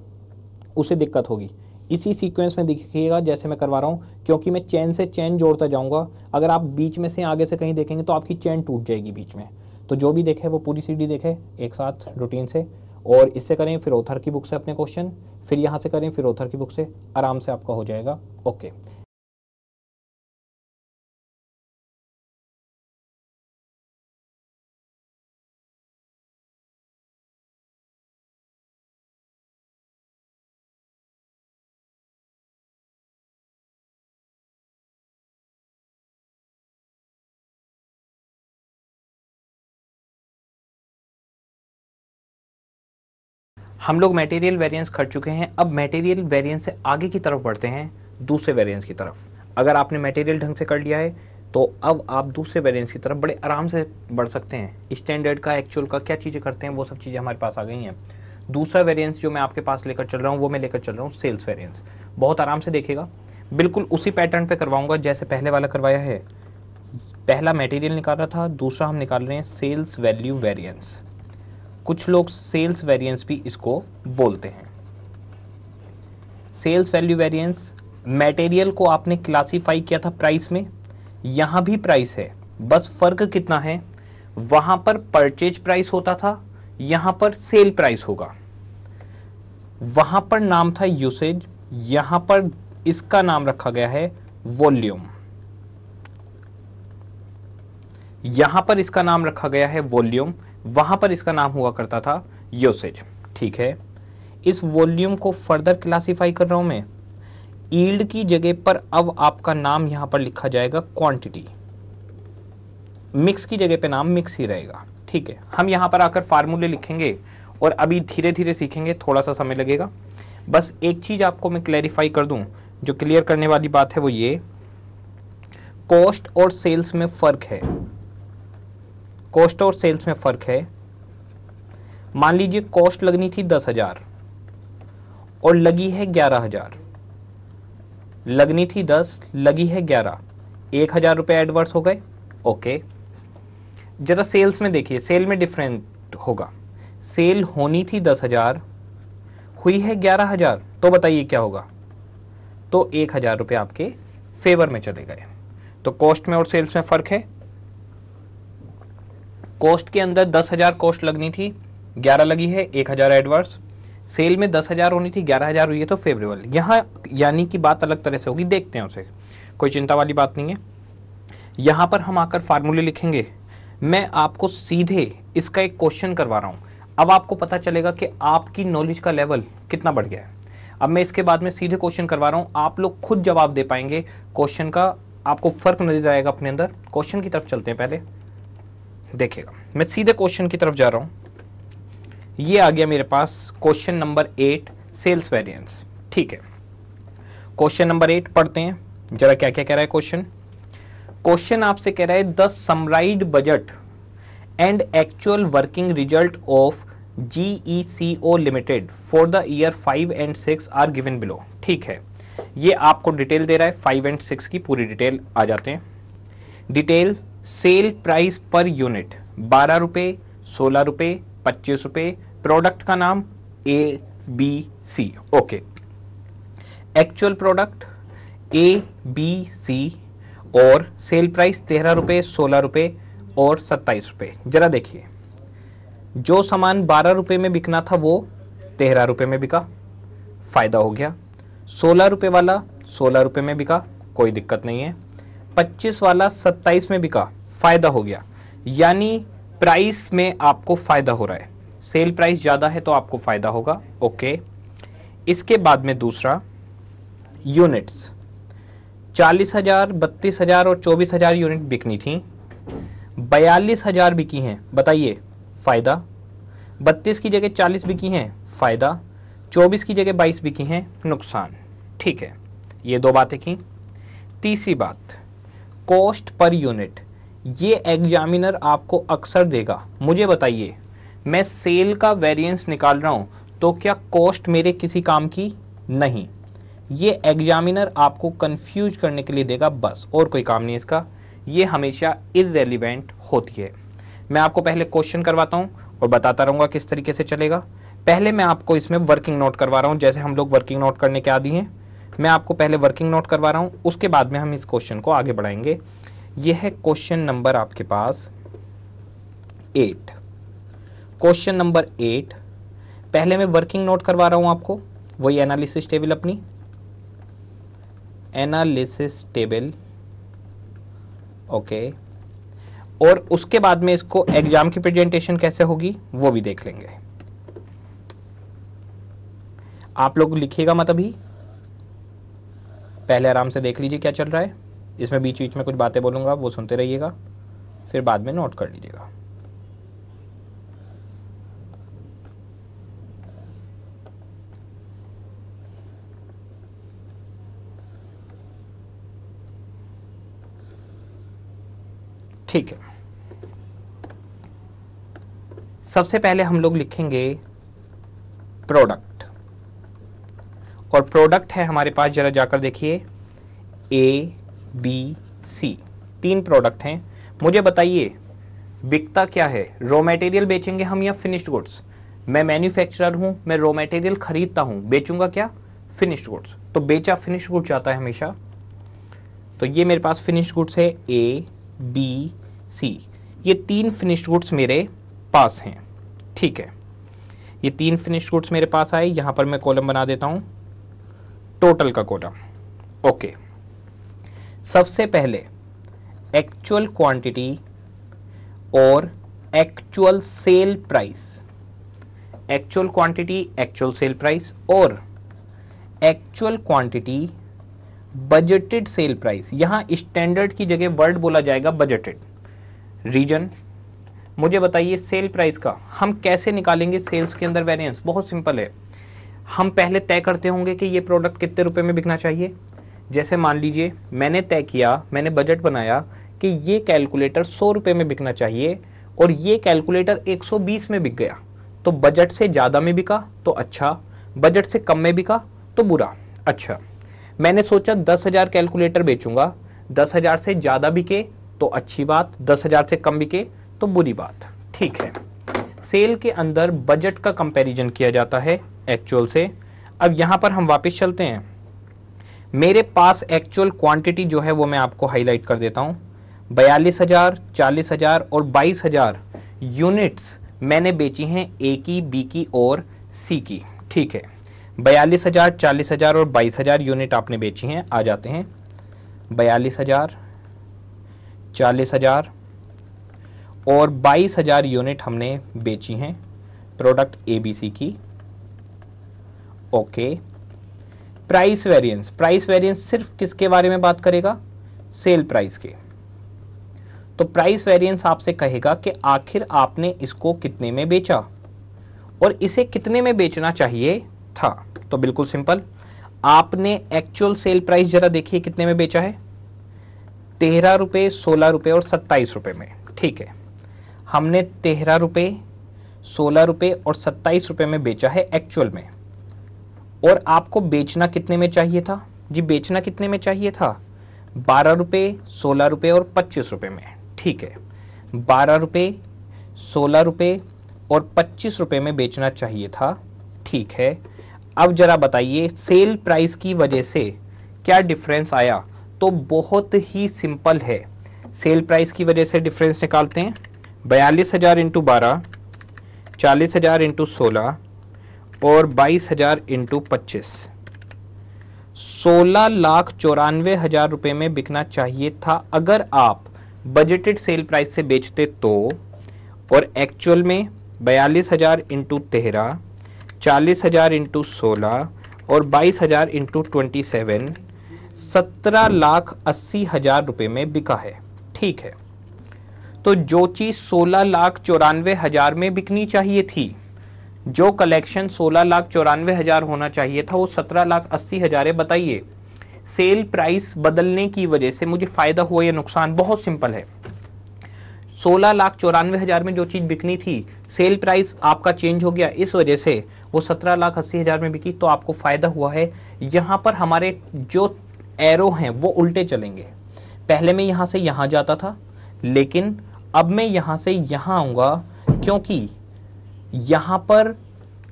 उसे दिक्कत होगी। इसी सीक्वेंस में देखिएगा जैसे मैं करवा रहा हूँ, क्योंकि मैं चेन से चेन जोड़ता जाऊँगा। अगर आप बीच में से आगे से कहीं देखेंगे तो आपकी चेन टूट जाएगी बीच में। तो जो भी देखे वो पूरी सीडी देखे एक साथ रूटीन से, और इससे करें फिर ऑथर की बुक से अपने क्वेश्चन, फिर यहाँ से करें फिर ऑथर की बुक से, आराम से आपका हो जाएगा। ओके, हम लोग मटेरियल वेरिएंस कर चुके हैं। अब मटेरियल वेरिएंस से आगे की तरफ बढ़ते हैं, दूसरे वेरिएंस की तरफ। अगर आपने मटेरियल ढंग से कर लिया है तो अब आप दूसरे वेरिएंस की तरफ बड़े आराम से बढ़ सकते हैं। स्टैंडर्ड का, एक्चुअल का क्या चीज़ें करते हैं, वो सब चीज़ें हमारे पास आ गई हैं। दूसरा वेरिएंस जो मैं आपके पास लेकर चल रहा हूँ वो मैं लेकर चल रहा हूँ सेल्स वेरिएंस। बहुत आराम से देखिएगा, बिल्कुल उसी पैटर्न पे करवाऊंगा जैसे पहले वाला करवाया है। पहला मटेरियल निकाल रहा था, दूसरा हम निकाल रहे हैं सेल्स वैल्यू वेरिएंस। कुछ लोग सेल्स वेरिएंस भी इसको बोलते हैं। सेल्स वैल्यू वेरिएंस, मटेरियल को आपने क्लासिफाई किया था प्राइस में, यहां भी प्राइस है, बस फर्क कितना है, वहां पर परचेज प्राइस होता था, यहां पर सेल प्राइस होगा। वहां पर नाम था यूसेज, यहां पर इसका नाम रखा गया है वॉल्यूम। यहां पर इसका नाम रखा गया है वॉल्यूम, वहां पर इसका नाम हुआ करता था यूसेज। ठीक है, इस वॉल्यूम को फर्दर क्लासिफाई कर रहा हूं मैं। यील्ड की जगह पर अब आपका नाम यहां पर लिखा जाएगा क्वांटिटी, मिक्स की जगह पे नाम मिक्स ही रहेगा। ठीक है, हम यहां पर आकर फार्मूले लिखेंगे और अभी धीरे धीरे सीखेंगे, थोड़ा सा समय लगेगा। बस एक चीज आपको मैं क्लैरिफाई कर दूं, जो क्लियर करने वाली बात है वो ये, कॉस्ट और सेल्स में फर्क है। कॉस्ट और सेल्स में फर्क है। मान लीजिए कॉस्ट लगनी थी 10,000 और लगी है 11,000, लगनी थी 10, लगी है 11, 1,000 रुपये एडवर्स हो गए। ओके, जरा सेल्स में देखिए, सेल में डिफरेंट होगा। सेल होनी थी 10,000, हुई है 11,000, तो बताइए क्या होगा, तो 1,000 रुपये आपके फेवर में चले गए। तो कॉस्ट में और सेल्स में फर्क है। कॉस्ट के अंदर 10,000 कॉस्ट लगनी थी, 11 लगी है, 1,000 एडवर्स। सेल में 10,000 होनी थी, 11,000 हुई है, तो फेवरेबल। यहाँ यानी कि बात अलग तरह से होगी, देखते हैं उसे, कोई चिंता वाली बात नहीं है। यहाँ पर हम आकर फार्मूले लिखेंगे। मैं आपको सीधे इसका एक क्वेश्चन करवा रहा हूँ, अब आपको पता चलेगा कि आपकी नॉलेज का लेवल कितना बढ़ गया है। अब मैं इसके बाद में सीधे क्वेश्चन करवा रहा हूँ, आप लोग खुद जवाब दे पाएंगे क्वेश्चन का, आपको फर्क नजर आएगा अपने अंदर। क्वेश्चन की तरफ चलते हैं, पहले देखिएगा, मैं सीधे क्वेश्चन की तरफ जा रहा हूँ। ये आ गया मेरे पास क्वेश्चन नंबर 8, सेल्स वेरिएंस। ठीक है, क्वेश्चन नंबर 8 पढ़ते हैं जरा क्या क्या कह रहा है क्वेश्चन। क्वेश्चन आपसे कह रहा है the summarized budget and actual working result of GECO limited for the year 5 and 6 are given below. ठीक है, ये आपको डिटेल दे रहा है, 5 and 6 की पूरी डिटेल आ जाते हैं। Detail, sale price per unit 12 रुपये, 16 रुपये, 25 रुपये, प्रोडक्ट का नाम ABC। Okay, actual product ABC और सेल प्राइस 13 रुपये, 16 रुपये और 27 रुपये। जरा देखिए, जो सामान 12 रुपये में बिकना था वो 13 रुपये में बिका, फायदा हो गया। 16 रुपये वाला 16 रुपये में बिका, कोई दिक्कत नहीं है। 25 वाला 27 में बिका, फायदा हो गया। यानी प्राइस में आपको फायदा हो रहा है, सेल प्राइस ज़्यादा है तो आपको फायदा होगा। ओके, इसके बाद में दूसरा यूनिट्स, 40,000, 32,000 और 24,000 यूनिट बिकनी थी, 42,000 बिकी हैं, बताइए फायदा। 32 की जगह 40 बिकी हैं, फायदा। 24 की जगह 22 बिकी हैं, नुकसान। ठीक है, ये दो बातें की। तीसरी बात, कॉस्ट पर यूनिट, ये एग्जामिनर आपको अक्सर देगा। मुझे बताइए, मैं सेल का वेरिएंस निकाल रहा हूं तो क्या कॉस्ट मेरे किसी काम की नहीं? ये एग्जामिनर आपको कंफ्यूज करने के लिए देगा बस, और कोई काम नहीं इसका। ये हमेशा इररेलेवेंट होती है। मैं आपको पहले क्वेश्चन करवाता हूं और बताता रहूंगा किस तरीके से चलेगा। पहले मैं आपको इसमें वर्किंग नोट करवा रहा हूं, जैसे हम लोग वर्किंग नोट करने के आदी हैं। मैं आपको पहले वर्किंग नोट करवा रहा हूं, उसके बाद में हम इस क्वेश्चन को आगे बढ़ाएंगे। यह है क्वेश्चन नंबर आपके पास 8। क्वेश्चन नंबर 8, पहले मैं वर्किंग नोट करवा रहा हूं आपको, वही एनालिसिस टेबल, अपनी एनालिसिस टेबल, ओके। और उसके बाद में इसको एग्जाम की प्रेजेंटेशन कैसे होगी वो भी देख लेंगे। आप लोग लिखिएगा मत अभी, पहले आराम से देख लीजिए क्या चल रहा है। इसमें बीच बीच में कुछ बातें बोलूंगा, वो सुनते रहिएगा, फिर बाद में नोट कर लीजिएगा। ठीक है, सबसे पहले हम लोग लिखेंगे प्रोडक्ट, और प्रोडक्ट है हमारे पास, जरा जाकर देखिए, A, B, C, 3 प्रोडक्ट हैं। मुझे बताइए बिकता क्या है? रॉ मटेरियल बेचेंगे हम या फिनिश्ड गुड्स? मैं मैन्युफैक्चरर हूं, मैं रॉ मटेरियल खरीदता हूं, बेचूंगा क्या? Finished goods. तो बेचा फिनिश्ड गुड्स जाता है हमेशा। तो ये मेरे पास फिनिश्ड गुड्स है A, B, C, ये 3 फिनिश्ड गुड्स मेरे पास हैं। ठीक है, ये 3 फिनिश्ड गुड्स मेरे पास आए। यहां पर मैं कॉलम बना देता हूं, टोटल का कॉलम, ओके। सबसे पहले एक्चुअल क्वांटिटी और actual sale price, actual quantity actual sale price, और actual quantity budgeted sale price. यहां स्टैंडर्ड की जगह वर्ड बोला जाएगा बजटेड। रीजन, मुझे बताइए सेल प्राइस का हम कैसे निकालेंगे सेल्स के अंदर वेरिएंस? बहुत सिंपल है, हम पहले तय करते होंगे कि ये प्रोडक्ट कितने रुपए में बिकना चाहिए। जैसे मान लीजिए मैंने तय किया, मैंने बजट बनाया कि ये कैलकुलेटर 100 रुपये में बिकना चाहिए और ये कैलकुलेटर 120 में बिक गया, तो बजट से ज़्यादा में बिका तो अच्छा, बजट से कम में बिका तो बुरा। अच्छा, मैंने सोचा 10,000 कैलकुलेटर बेचूंगा, 10,000 से ज़्यादा बिके तो अच्छी बात, 10,000 से कम बिके तो बुरी बात। ठीक है, सेल के अंदर बजट का कंपैरिजन किया जाता है एक्चुअल से। अब यहाँ पर हम वापस चलते हैं, मेरे पास एक्चुअल क्वांटिटी जो है वो मैं आपको हाईलाइट कर देता हूँ। 42,000, 40,000 और 22,000 यूनिट्स मैंने बेची हैं ए की, बी की और सी की। ठीक है, 42,000, 40,000 और 22,000 यूनिट आपने बेची हैं। आ जाते हैं, 42,000, 40,000 और 22,000 यूनिट हमने बेची हैं प्रोडक्ट ए बी सी की, okay. Price variance, price variance सिर्फ किसके बारे में बात करेगा? सेल प्राइस के। तो प्राइस वेरिएंस आपसे कहेगा कि आखिर आपने इसको कितने में बेचा और इसे कितने में बेचना चाहिए था। तो बिल्कुल सिंपल, आपने एक्चुअल सेल प्राइस जरा देखिए कितने में बेचा है, 13 रुपये, 16 रुपये और 27 रुपये में। ठीक है, हमने 13 रुपये, 16 रुपये और 27 रुपये में बेचा है एक्चुअल में। और आपको बेचना कितने में चाहिए था जी? बेचना कितने में चाहिए था? 12 रुपये, 16 रुपये और 25 रुपये में। ठीक है, 12 रुपये, 16 रुपये और 25 रुपये में बेचना चाहिए था। ठीक है, अब जरा बताइए सेल प्राइस की वजह से क्या डिफरेंस आया? तो बहुत ही सिंपल है, सेल प्राइस की वजह से डिफरेंस निकालते हैं। 42,000 इंटू 12, 40,000 इंटू 16 और 22,000 इंटू 25, 16,94,000 रुपये में बिकना चाहिए था अगर आप बजटेड सेल प्राइस से बेचते तो। और एक्चुअल में 42,000 इंटू 13, 40,000 इंटू 16 और 22,000 इंटू 27 17,80,000 रुपये में बिका है। ठीक है, तो जो चीज़ 16,94,000 में बिकनी चाहिए थी, जो कलेक्शन 16,94,000 होना चाहिए था, वो 17,80,000 है। बताइए सेल प्राइस बदलने की वजह से मुझे फ़ायदा हुआ या नुकसान? बहुत सिंपल है, 16,94,000 में जो चीज़ बिकनी थी, सेल प्राइस आपका चेंज हो गया, इस वजह से वो 17,80,000 में बिकी, तो आपको फ़ायदा हुआ है। यहाँ पर हमारे जो एरो हैं वो उल्टे चलेंगे। पहले मैं यहाँ से यहाँ जाता था, लेकिन अब मैं यहाँ से यहाँ आऊँगा, क्योंकि यहाँ पर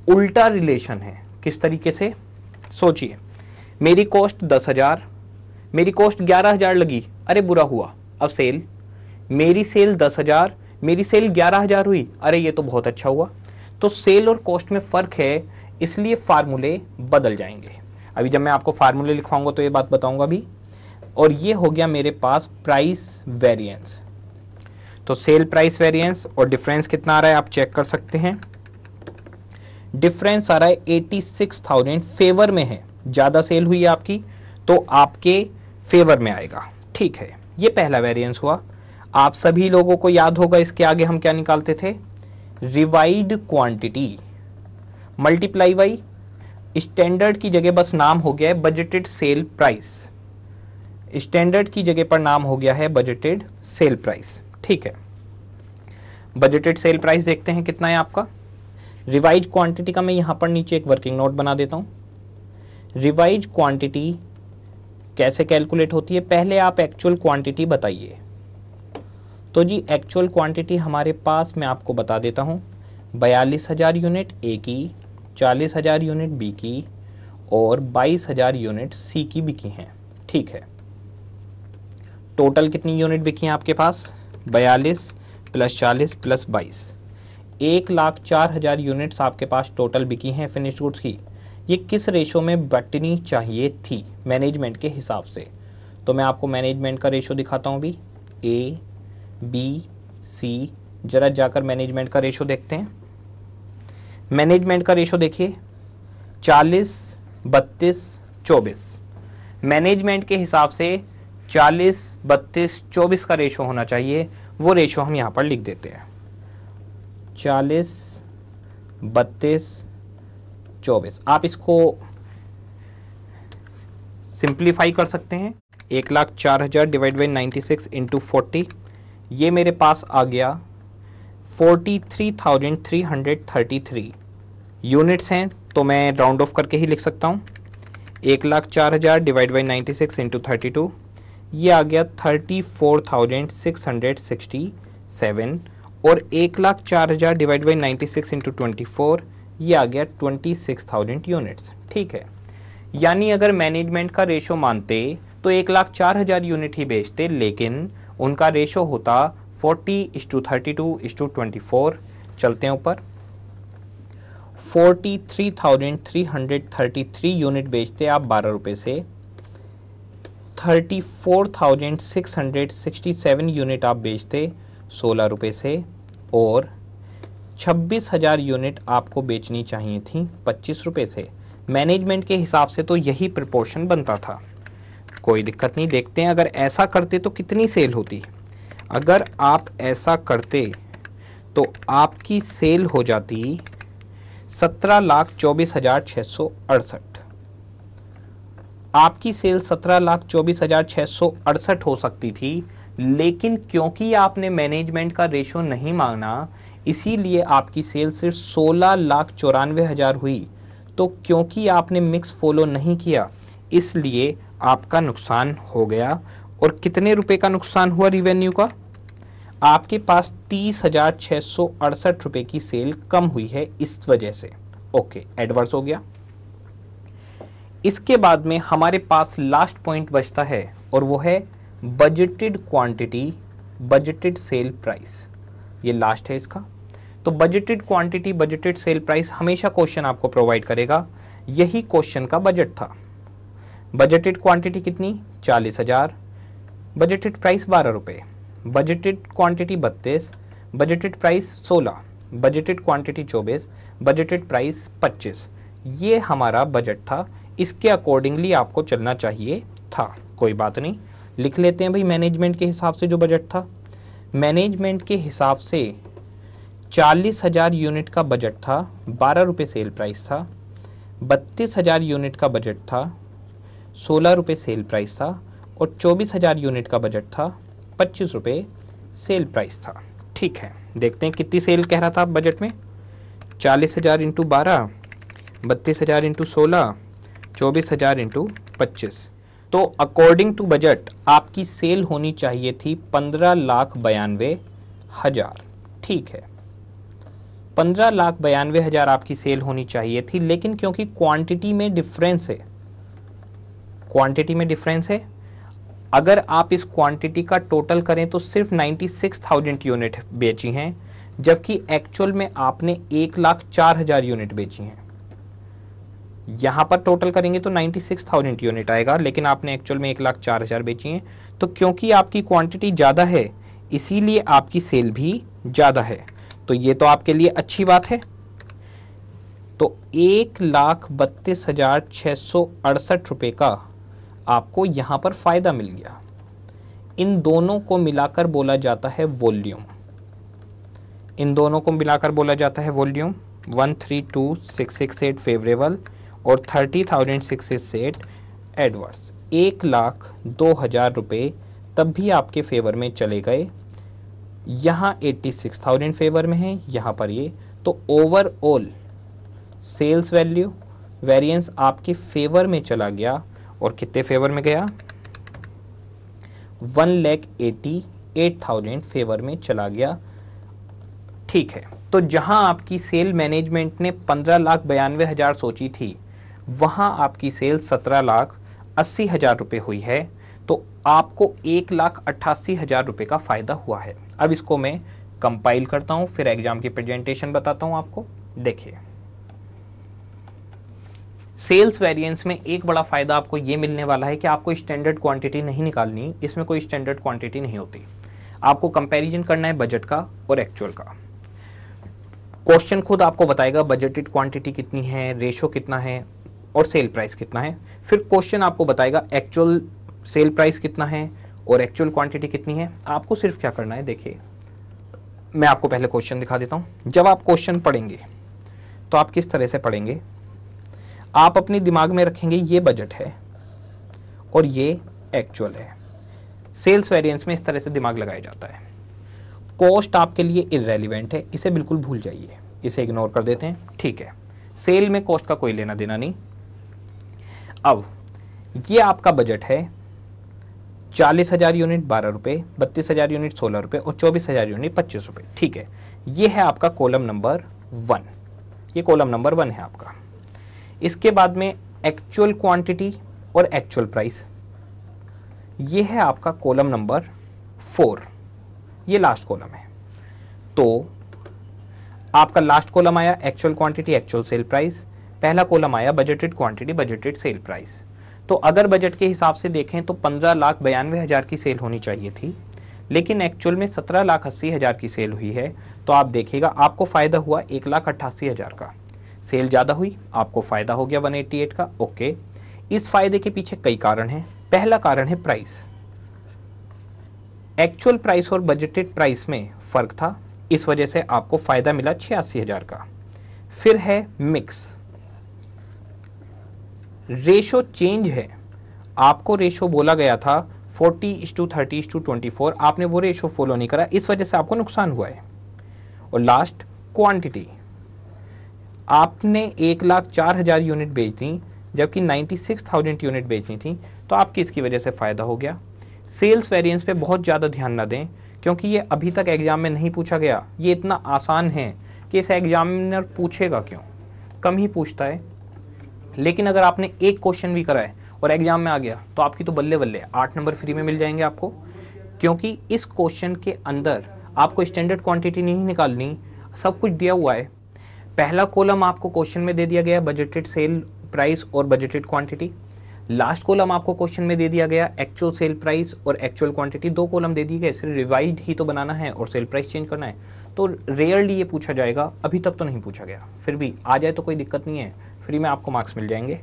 उल्टा रिलेशन है। किस तरीके से? सोचिए, मेरी कॉस्ट 10,000, मेरी कॉस्ट 11,000 लगी, अरे बुरा हुआ। अब सेल, मेरी सेल 10,000, मेरी सेल 11,000 हुई, अरे ये तो बहुत अच्छा हुआ। तो सेल और कॉस्ट में फ़र्क है, इसलिए फार्मूले बदल जाएंगे। अभी जब मैं आपको फार्मूले लिखवाऊंगा तो ये बात बताऊंगा भी। और ये हो गया मेरे पास प्राइस वेरिएंस। तो सेल प्राइस वेरिएंस और डिफरेंस कितना आ रहा है आप चेक कर सकते हैं। डिफरेंस आ रहा है 86,000 फेवर में है, ज़्यादा सेल हुई है आपकी तो आपके फेवर में आएगा। ठीक है, ये पहला वेरिएंस हुआ। आप सभी लोगों को याद होगा इसके आगे हम क्या निकालते थे? रिवाइड क्वांटिटी मल्टीप्लाई बाई स्टैंडर्ड की जगह बस नाम हो गया है बजटेड सेल प्राइस। स्टैंडर्ड की जगह पर नाम हो गया है बजटेड सेल प्राइस। ठीक है, बजटेड सेल प्राइस देखते हैं कितना है आपका। रिवाइज क्वांटिटी का मैं यहाँ पर नीचे एक वर्किंग नोट बना देता हूँ। रिवाइज क्वांटिटी कैसे कैलकुलेट होती है? पहले आप एक्चुअल क्वांटिटी बताइए। तो जी एक्चुअल क्वांटिटी हमारे पास मैं आपको बता देता हूँ, 42,000 यूनिट ए की, 40,000 यूनिट बी की और 22,000 यूनिट सी की बिकी हैं। ठीक है, टोटल कितनी यूनिट बिकी हैं आपके पास? 42 प्लस 40 प्लस 22, 1,04,000 यूनिट्स आपके पास टोटल बिकी हैं फिनिश्ड गुड्स की। ये किस रेशो में बटनी चाहिए थी मैनेजमेंट के हिसाब से? तो मैं आपको मैनेजमेंट का रेशो दिखाता हूँ अभी। ए बी सी, जरा जाकर मैनेजमेंट का रेशो देखते हैं। मैनेजमेंट का रेशो देखिए 40 32 24। मैनेजमेंट के हिसाब से 40 32 24 का रेशो होना चाहिए, वो रेशो हम यहाँ पर लिख देते हैं 40 32 24। आप इसको सिंप्लीफाई कर सकते हैं। 1,04,000 डिवाइड बाई 96 इंटू 40, ये मेरे पास आ गया 43,333 यूनिट्स हैं, तो मैं राउंड ऑफ करके ही लिख सकता हूँ। 1,04,000 डिवाइड बाई 96 इंटू 32, ये आ गया 34,667 और 1,04,000 डिवाइड बाई 96 इंटू 24, ये आ गया 26,000 यूनिट्स। ठीक है, यानी अगर मैनेजमेंट का रेशो मानते तो 1,04,000 यूनिट ही बेचते, लेकिन उनका रेशो होता 40:32:24। चलते हैं ऊपर, 43,333 यूनिट बेचते आप 12 रुपये से, 34,667 यूनिट आप बेचते 16 रुपये से, और 26,000 यूनिट आपको बेचनी चाहिए थी 25 रुपये से। मैनेजमेंट के हिसाब से तो यही प्रपोर्शन बनता था। कोई दिक्कत नहीं, देखते हैं अगर ऐसा करते तो कितनी सेल होती। अगर आप ऐसा करते तो आपकी सेल हो जाती 17,24,668। आपकी सेल 17,24,668 हो सकती थी, लेकिन क्योंकि आपने मैनेजमेंट का रेशो नहीं मांगा, इसीलिए आपकी सेल सिर्फ 16,94,000 हुई। तो क्योंकि आपने मिक्स फॉलो नहीं किया, इसलिए आपका नुकसान हो गया। और कितने रुपए का नुकसान हुआ रिवेन्यू का? आपके पास 30,668 रुपए की सेल कम हुई है इस वजह से। ओके, एडवर्स हो गया। इसके बाद में हमारे पास लास्ट पॉइंट बचता है और वो है budgeted quantity, budgeted sale price. ये लास्ट है इसका। तो budgeted quantity, budgeted sale price हमेशा क्वेश्चन आपको प्रोवाइड करेगा। यही क्वेश्चन का बजट था। बजटेड क्वांटिटी कितनी? 40,000, बजटेड प्राइस 12 रुपये, budgeted quantity 32, budgeted price 16, budgeted quantity 24, budgeted price 25। ये हमारा बजट था। इसके अकॉर्डिंगली आपको चलना चाहिए था। कोई बात नहीं, लिख लेते हैं भाई। मैनेजमेंट के हिसाब से जो बजट था, मैनेजमेंट के हिसाब से 40,000 यूनिट का बजट था, 12 रुपये सेल प्राइस था। 32,000 यूनिट का बजट था, 16 रुपये सेल प्राइस था। और 24,000 यूनिट का बजट था, 25 रुपये सेल प्राइस था। ठीक है, देखते हैं कितनी सेल कह रहा था बजट में। 40,000 इंटू 12, 32,000 इंटू 16, 24,000 इंटू 25। तो अकॉर्डिंग टू बजट आपकी सेल होनी चाहिए थी 15,92,000। ठीक है, 15,92,000 आपकी सेल होनी चाहिए थी, लेकिन क्योंकि क्वांटिटी में डिफरेंस है, क्वांटिटी में डिफरेंस है, अगर आप इस क्वांटिटी का टोटल करें तो सिर्फ 96,000 यूनिट बेची हैं, जबकि एक्चुअल में आपने 1,04,000 यूनिट बेची हैं। यहाँ पर टोटल करेंगे तो 96,000 यूनिट आएगा, लेकिन आपने एक्चुअल में 1,04,000 बेची हैं। तो क्योंकि आपकी क्वांटिटी ज़्यादा है, इसीलिए आपकी सेल भी ज़्यादा है। तो ये तो आपके लिए अच्छी बात है। तो 1,32,668 रुपये का आपको यहाँ पर फ़ायदा मिल गया। इन दोनों को मिलाकर बोला जाता है वॉल्यूम। इन दोनों को मिलाकर बोला जाता है वॉल्यूम। 132,668 फेवरेबल और 30,668 एडवर्स। 1,02,000 रुपये तब भी आपके फेवर में चले गए। यहाँ 86,000 फेवर में है, यहाँ पर ये। तो ओवरऑल सेल्स वैल्यू वेरिएंस आपके फेवर में चला गया। और कितने फेवर में गया? 1,88,000 फेवर में चला गया। ठीक है, तो जहां आपकी सेल मैनेजमेंट ने 15,92,000 सोची थी, वहां आपकी सेल 17,80,000 रुपये हुई है। तो आपको 1,88,000 रुपये का फ़ायदा हुआ है। अब इसको मैं कंपाइल करता हूं, फिर एग्जाम की प्रेजेंटेशन बताता हूं आपको। देखिए, सेल्स वेरिएंस में एक बड़ा फ़ायदा आपको ये मिलने वाला है कि आपको स्टैंडर्ड क्वांटिटी नहीं निकालनी। इसमें कोई स्टैंडर्ड क्वांटिटी नहीं होती। आपको कंपैरिजन करना है बजट का और एक्चुअल का। क्वेश्चन खुद आपको बताएगा बजटेड क्वांटिटी कितनी है, रेशो कितना है और सेल प्राइस कितना है। फिर क्वेश्चन आपको बताएगा एक्चुअल सेल प्राइस कितना है और एक्चुअल क्वांटिटी कितनी है। आपको सिर्फ क्या करना है, देखिए मैं आपको पहले क्वेश्चन दिखा देता हूँ। जब आप क्वेश्चन पढ़ेंगे तो आप किस तरह से पढ़ेंगे, आप अपने दिमाग में रखेंगे ये बजट है और ये एक्चुअल है। सेल्स वेरिएंस में इस तरह से दिमाग लगाया जाता है। कॉस्ट आपके लिए इररेलेवेंट है, इसे बिल्कुल भूल जाइए, इसे इग्नोर कर देते हैं। ठीक है, सेल में कॉस्ट का कोई लेना देना नहीं। अब ये आपका बजट है 40,000 यूनिट 12 रुपये, 32,000 यूनिट 16 रुपये और 24,000 यूनिट 25 रुपये। ठीक है, ये है आपका कॉलम नंबर 1। ये कॉलम नंबर 1 है आपका। इसके बाद में एक्चुअल क्वांटिटी और एक्चुअल प्राइस, ये है आपका कॉलम नंबर 4। ये लास्ट कॉलम है। तो आपका लास्ट कॉलम आया actual quantity actual sale price, पहला कॉलम आया budgeted quantity budgeted sale price. तो अगर बजट के हिसाब से देखें तो 15,92,000 की सेल होनी चाहिए थी, लेकिन एक्चुअल में 17,80,000 की सेल हुई है। तो आप देखिएगा आपको फ़ायदा हुआ 1,88,000 का। सेल ज़्यादा हुई, आपको फ़ायदा हो गया 188 का। ओके, इस फायदे के पीछे कई कारण हैं। पहला कारण है प्राइस। एक्चुअल प्राइस और बजटेड प्राइस में फ़र्क था, इस वजह से आपको फ़ायदा मिला 86,000 का। फिर है मिक्स, रेशो चेंज है। आपको रेशो बोला गया था 40:30:24, आपने वो रेशो फॉलो नहीं करा, इस वजह से आपको नुकसान हुआ है। और लास्ट क्वांटिटी, आपने 1,04,000 यूनिट बेची जबकि 96,000 यूनिट बेचनी थी, तो आपकी इसकी वजह से फ़ायदा हो गया। सेल्स वेरिएंस पे बहुत ज़्यादा ध्यान ना दें, क्योंकि ये अभी तक एग्जाम में नहीं पूछा गया। ये इतना आसान है कि इसे एग्जामिनर पूछेगा क्यों, कम ही पूछता है। लेकिन अगर आपने एक क्वेश्चन भी कराए और एग्जाम में आ गया तो आपकी तो बल्ले बल्ले 8 नंबर फ्री में मिल जाएंगे आपको, क्योंकि इस क्वेश्चन के अंदर आपको स्टैंडर्ड क्वांटिटी नहीं निकालनी, सब कुछ दिया हुआ है। पहला कॉलम आपको क्वेश्चन में दे दिया गया है बजटेड सेल प्राइस और बजटेड क्वांटिटी। लास्ट कॉलम आपको क्वेश्चन में दे दिया गया एक्चुअल सेल प्राइस और एक्चुअल क्वांटिटी। 2 कॉलम दे दिए गए, सिर्फ रिवाइड ही तो बनाना है और सेल प्राइस चेंज करना है। तो रेयरली ये पूछा जाएगा, अभी तक तो नहीं पूछा गया। फिर भी आ जाए तो कोई दिक्कत नहीं है, फ्री में आपको मार्क्स मिल जाएंगे।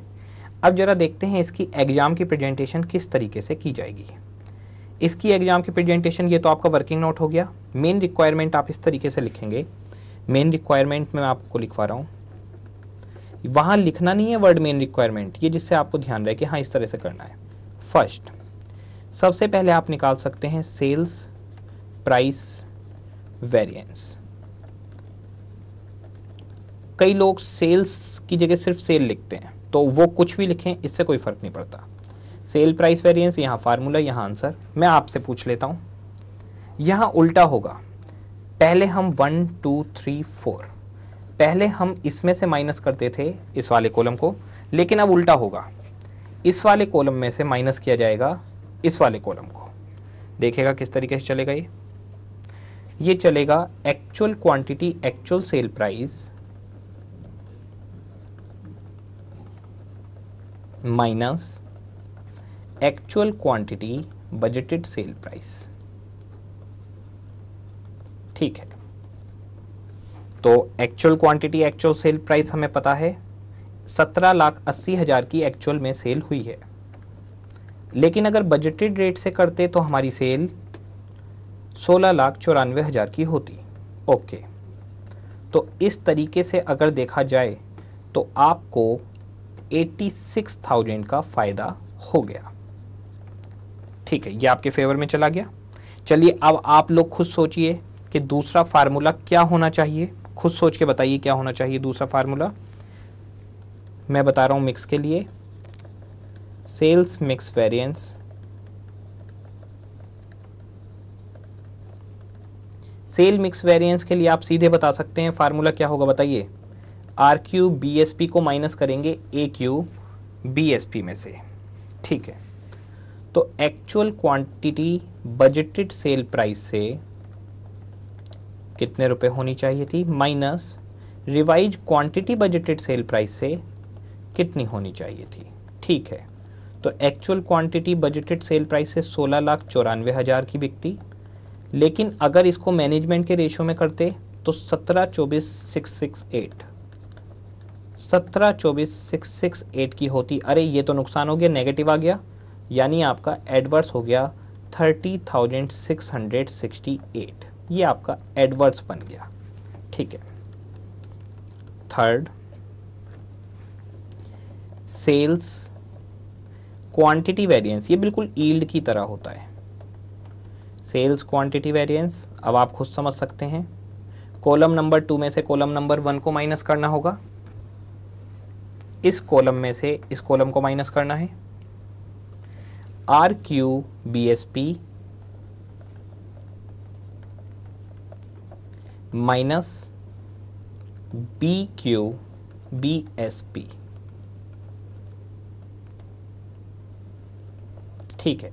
अब जरा देखते हैं इसकी एग्जाम की प्रेजेंटेशन किस तरीके से की जाएगी। इसकी एग्जाम की प्रेजेंटेशन, ये तो आपका वर्किंग नोट हो गया। मेन रिक्वायरमेंट आप इस तरीके से लिखेंगे। मेन रिक्वायरमेंट में आपको लिखवा रहा हूँ, वहाँ लिखना नहीं है वर्ड मेन रिक्वायरमेंट, ये जिससे आपको ध्यान रहे कि हाँ इस तरह से करना है। फर्स्ट, सबसे पहले आप निकाल सकते हैं सेल्स प्राइस वेरिएंस। कई लोग सेल्स की जगह सिर्फ सेल लिखते हैं, तो वो कुछ भी लिखें, इससे कोई फर्क नहीं पड़ता। सेल प्राइस वेरिएंस, यहाँ फार्मूला, यहाँ आंसर। मैं आपसे पूछ लेता हूँ, यहाँ उल्टा होगा। पहले हम 1 2 3 4 पहले हम इसमें से माइनस करते थे इस वाले कॉलम को, लेकिन अब उल्टा होगा। इस वाले कॉलम में से माइनस किया जाएगा इस वाले कॉलम को। देखिएगा किस तरीके से चलेगा ये चलेगा actual quantity actual sale price minus actual quantity budgeted sale price. ठीक है, तो actual quantity actual sale price हमें पता है 17,80,000 की एक्चुअल में सेल हुई है, लेकिन अगर बजटेड रेट से करते तो हमारी सेल 16,94,000 की होती। ओके, तो इस तरीके से अगर देखा जाए तो आपको 86,000 का फ़ायदा हो गया। ठीक है, ये आपके फेवर में चला गया। चलिए अब आप लोग खुद सोचिए कि दूसरा फार्मूला क्या होना चाहिए। खुद सोच के बताइए क्या होना चाहिए दूसरा फार्मूला। मैं बता रहा हूँ मिक्स के लिए, sales mix variance sale mix variance के लिए आप सीधे बता सकते हैं फार्मूला क्या होगा, बताइए। R Q B S P को माइनस करेंगे A Q B S P में से। ठीक है, तो actual quantity budgeted sale price से कितने रुपए होनी चाहिए थी, minus revise quantity budgeted sale price से कितनी होनी चाहिए थी। ठीक है, तो actual quantity budgeted sale price से 16,94,000 की बिकती, लेकिन अगर इसको मैनेजमेंट के रेशियो में करते तो 17,24,668 की होती। अरे ये तो नुकसान हो गया, नेगेटिव आ गया, यानी आपका एडवर्स हो गया 30,668। ये आपका एडवर्स बन गया। ठीक है, थर्ड, सेल्स क्वांटिटी वेरिएंस, ये बिल्कुल यील्ड की तरह होता है। सेल्स क्वांटिटी वेरिएंस, अब आप खुद समझ सकते हैं, कॉलम नंबर 2 में से कॉलम नंबर 1 को माइनस करना होगा, इस कॉलम में से इस कॉलम को माइनस करना है। R Q B S P minus B Q B S P. ठीक है,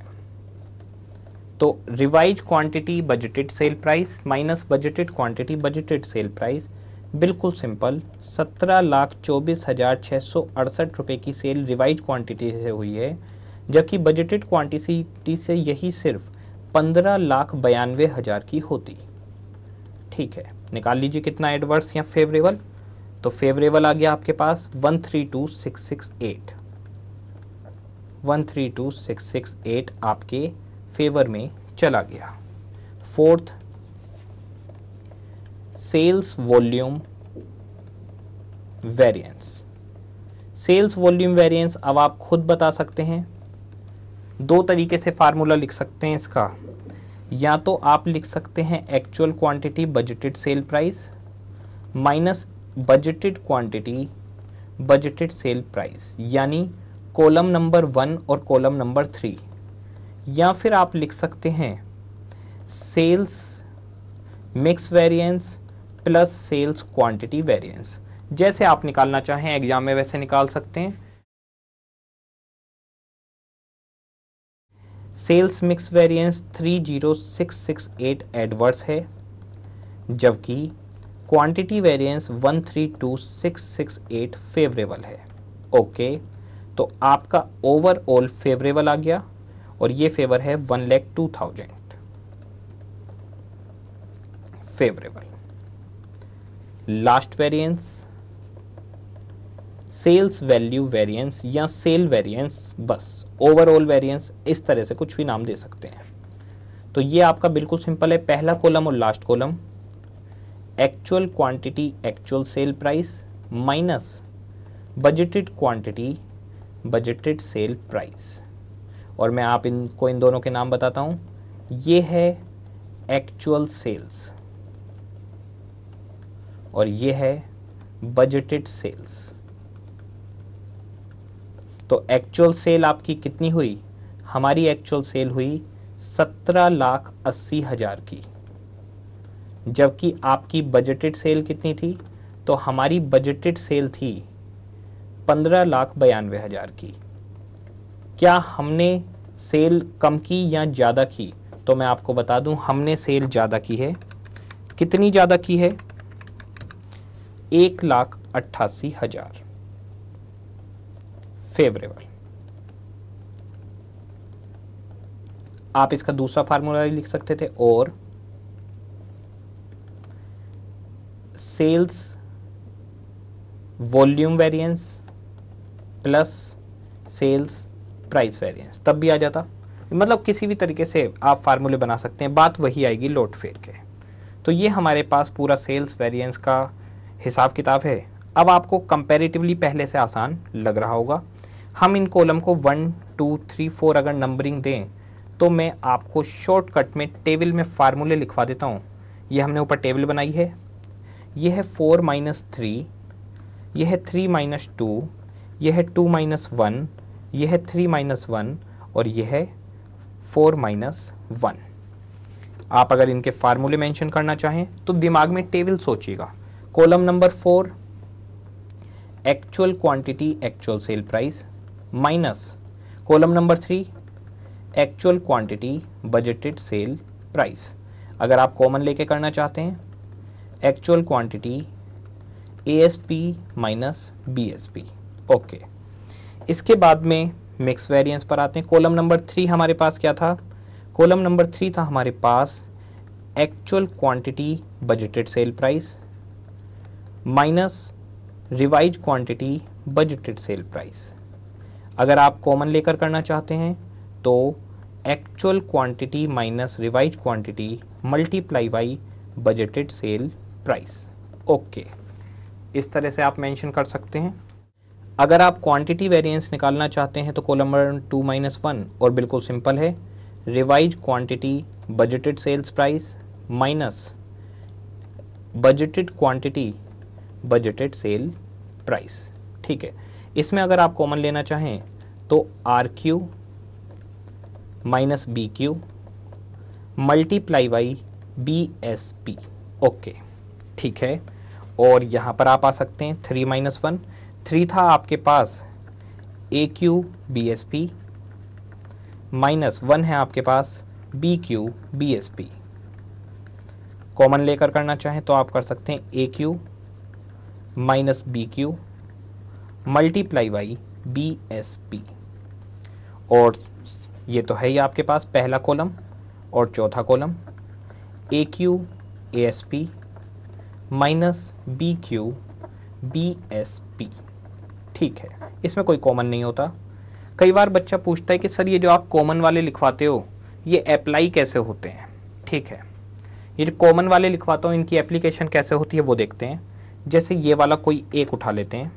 तो revise quantity budgeted sale price minus budgeted quantity budgeted sale price, बिल्कुल सिंपल। 17,24,668 रुपये की सेल रिवाइज क्वांटिटी से हुई है, जबकि बजटेड क्वांटिटी से यही सिर्फ 15,92,000 की होती। ठीक है, निकाल लीजिए कितना एडवर्स या फेवरेबल। तो फेवरेबल आ गया आपके पास 132,668। 132,668 आपके फेवर में चला गया। Fourth, sales volume variance. Sales volume variance अब आप खुद बता सकते हैं, दो तरीके से फार्मूला लिख सकते हैं इसका। या तो आप लिख सकते हैं actual quantity budgeted sale price minus budgeted quantity budgeted sale price, यानी कॉलम नंबर 1 और कॉलम नंबर 3। या फिर आप लिख सकते हैं sales mix variance plus sales quantity variance. जैसे आप निकालना चाहें एग्जाम में वैसे निकाल सकते हैं। सेल्स मिक्स वेरिएंस 30,668 एडवर्स है, जबकि क्वांटिटी वेरिएंस 132,668 फेवरेबल है। ओके, तो आपका ओवरऑल फेवरेबल आ गया और ये फेवर है 1,02,000 favourable. Last variance sales value variance या सेल वेरिएंस, बस ओवरऑल वेरिएंस, इस तरह से कुछ भी नाम दे सकते हैं। तो ये आपका बिल्कुल सिंपल है, पहला कॉलम और last column actual quantity actual sale price minus budgeted quantity budgeted sale price. और मैं आप इनको इन दोनों के नाम बताता हूँ। ये है एक्चुअल सेल्स और ये है बजटेड सेल्स। तो एक्चुअल सेल आपकी कितनी हुई? हमारी एक्चुअल सेल हुई 17,80,000 की, जबकि आपकी बजटेड सेल कितनी थी? तो हमारी बजटेड सेल थी 15,92,000 की। क्या हमने सेल कम की या ज़्यादा की? तो मैं आपको बता दूं, हमने सेल ज़्यादा की है। कितनी ज़्यादा की है? 1,88,000 फेवरेबल। आप इसका दूसरा फार्मूला लिख सकते थे, और sales volume variance plus sales price variance, तब भी आ जाता। मतलब किसी भी तरीके से आप फार्मूले बना सकते हैं, बात वही आएगी लोड फेयर के। तो ये हमारे पास पूरा सेल्स वेरिएंस का हिसाब किताब है। अब आपको कंपैरेटिवली पहले से आसान लग रहा होगा। हम इन कॉलम को 1 2 3 4 अगर नंबरिंग दें तो मैं आपको शॉर्टकट में टेबल में फार्मूले लिखवा देता हूँ। ये हमने ऊपर टेबल बनाई है। ये है 4 - 3, ये है 3 - 2, ये है 2 - 1, ये है 3 - 1 और ये है 4 - 1। आप अगर इनके फार्मूले मेंशन करना चाहें तो दिमाग में टेबल सोचिएगा। Column number 4 actual quantity actual sale price minus column number 3 actual quantity budgeted sale price. अगर आप कॉमन लेके करना चाहते हैं, actual quantity ASP minus BSP। Okay, इसके बाद में मिक्स वेरिएंस पर आते हैं। कॉलम नंबर 3 हमारे पास क्या था? कॉलम नंबर 3 था हमारे पास actual quantity budgeted sale price minus revise quantity budgeted sale price. अगर आप कॉमन लेकर करना चाहते हैं तो actual quantity minus revise quantity multiply by budgeted sale price. Okay, इस तरह से आप मेंशन कर सकते हैं। अगर आप क्वांटिटी वेरिएंस निकालना चाहते हैं तो कॉलम नंबर 2 - 1 और बिल्कुल सिंपल है, revise quantity budgeted sales price minus budgeted quantity budgeted sale price. ठीक है, इसमें अगर आप कॉमन लेना चाहें तो RQ minus BQ multiply by BSP। Okay, ठीक है। और यहाँ पर आप आ सकते हैं 3 - 1, 3 था आपके पास AQ BSP माइनस 1 है आपके पास BQ BSP। कॉमन लेकर करना चाहें तो आप कर सकते हैं AQ minus BQ multiply by BSP। और ये तो है ही आपके पास पहला कॉलम और चौथा column AQ ASP minus BQ BSP। ठीक है, इसमें कोई कॉमन नहीं होता। कई बार बच्चा पूछता है कि सर ये जो आप कॉमन वाले लिखवाते हो ये अप्लाई कैसे होते हैं? ठीक है, ये जो कॉमन वाले लिखवाता हूँ इनकी एप्लीकेशन कैसे होती है वो देखते हैं। जैसे ये वाला कोई एक उठा लेते हैं,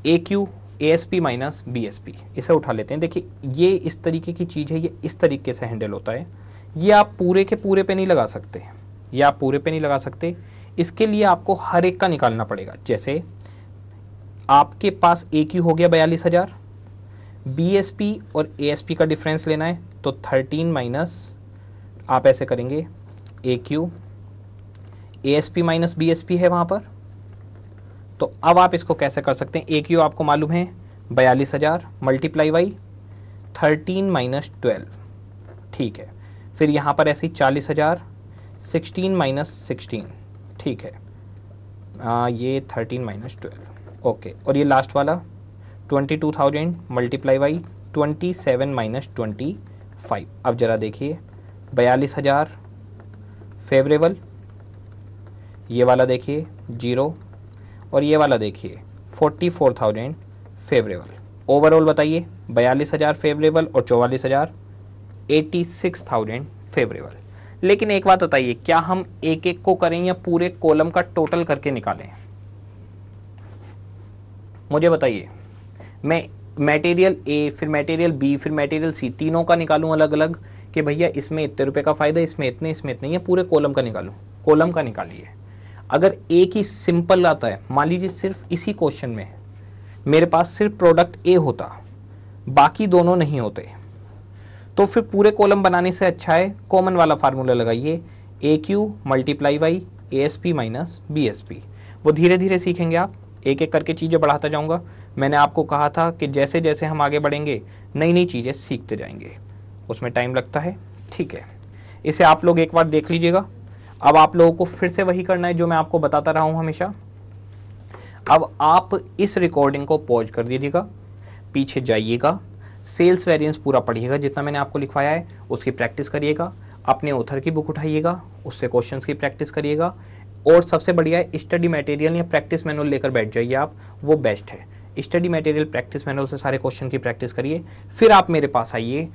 AQ ASP माइनस BSP, इसे उठा लेते हैं। देखिए ये इस तरीके की चीज़ है, ये इस तरीके से हैंडल होता है। ये आप पूरे के पूरे पे नहीं लगा सकते, ये आप पूरे पे नहीं लगा सकते। इसके लिए आपको हर एक का निकालना पड़ेगा। जैसे आपके पास AQ हो गया 42,000, BSP और ASP का डिफरेंस लेना है तो 13 माइनस आप ऐसे करेंगे AQ ASP माइनस BSP है वहाँ पर। तो अब आप इसको कैसे कर सकते हैं? AQ आपको मालूम है 42,000 मल्टीप्लाई बाई 13 माइनस 12। ठीक है, फिर यहाँ पर ऐसे ही 40,000 16 माइनस 16। ठीक है, ये 13 माइनस 12। ओके, और ये लास्ट वाला 22,000 मल्टीप्लाई बाई 27 माइनस 25। अब ज़रा देखिए 42,000 फेवरेबल, ये वाला देखिए 0 और ये वाला देखिए 44,000 फेवरेबल। ओवरऑल बताइए 42,000 फेवरेबल और 44,000 86,000 फेवरेबल। लेकिन एक बात बताइए, क्या हम एक एक को करें या पूरे कॉलम का टोटल करके निकालें? मुझे बताइए, मैं मटेरियल ए, फिर मटेरियल बी, फिर मटेरियल सी, तीनों का निकालूं अलग अलग कि भैया इसमें इतने रुपए का फायदा, इसमें इतने, या पूरे कॉलम का निकालूं? कॉलम का निकालिए। अगर एक ही सिंपल आता है, मान लीजिए सिर्फ इसी क्वेश्चन में मेरे पास सिर्फ प्रोडक्ट ए होता, बाकी दोनों नहीं होते, तो फिर पूरे कॉलम बनाने से अच्छा है कॉमन वाला फार्मूला लगाइए, A Q multiply by A S P minus B S P. वो धीरे धीरे सीखेंगे आप, एक एक करके चीज़ें बढ़ाता जाऊंगा। मैंने आपको कहा था कि जैसे जैसे हम आगे बढ़ेंगे नई नई चीज़ें सीखते जाएंगे, उसमें टाइम लगता है, ठीक है। इसे आप लोग एक बार देख लीजिएगा। अब आप लोगों को फिर से वही करना है जो मैं आपको बताता रहा हूँ हमेशा। अब आप इस रिकॉर्डिंग को पॉज कर दीजिएगा, पीछे जाइएगा, सेल्स वेरिएंस पूरा पढ़िएगा, जितना मैंने आपको लिखवाया है उसकी प्रैक्टिस करिएगा, अपने ऑथर की बुक उठाइएगा, उससे क्वेश्चंस की प्रैक्टिस करिएगा, और सबसे बढ़िया है स्टडी मटेरियल या प्रैक्टिस मैनुअल लेकर बैठ जाइए आप, वो बेस्ट है। स्टडी मटेरियल प्रैक्टिस मैनुअल से सारे क्वेश्चन की प्रैक्टिस करिए, फिर आप मेरे पास आइए,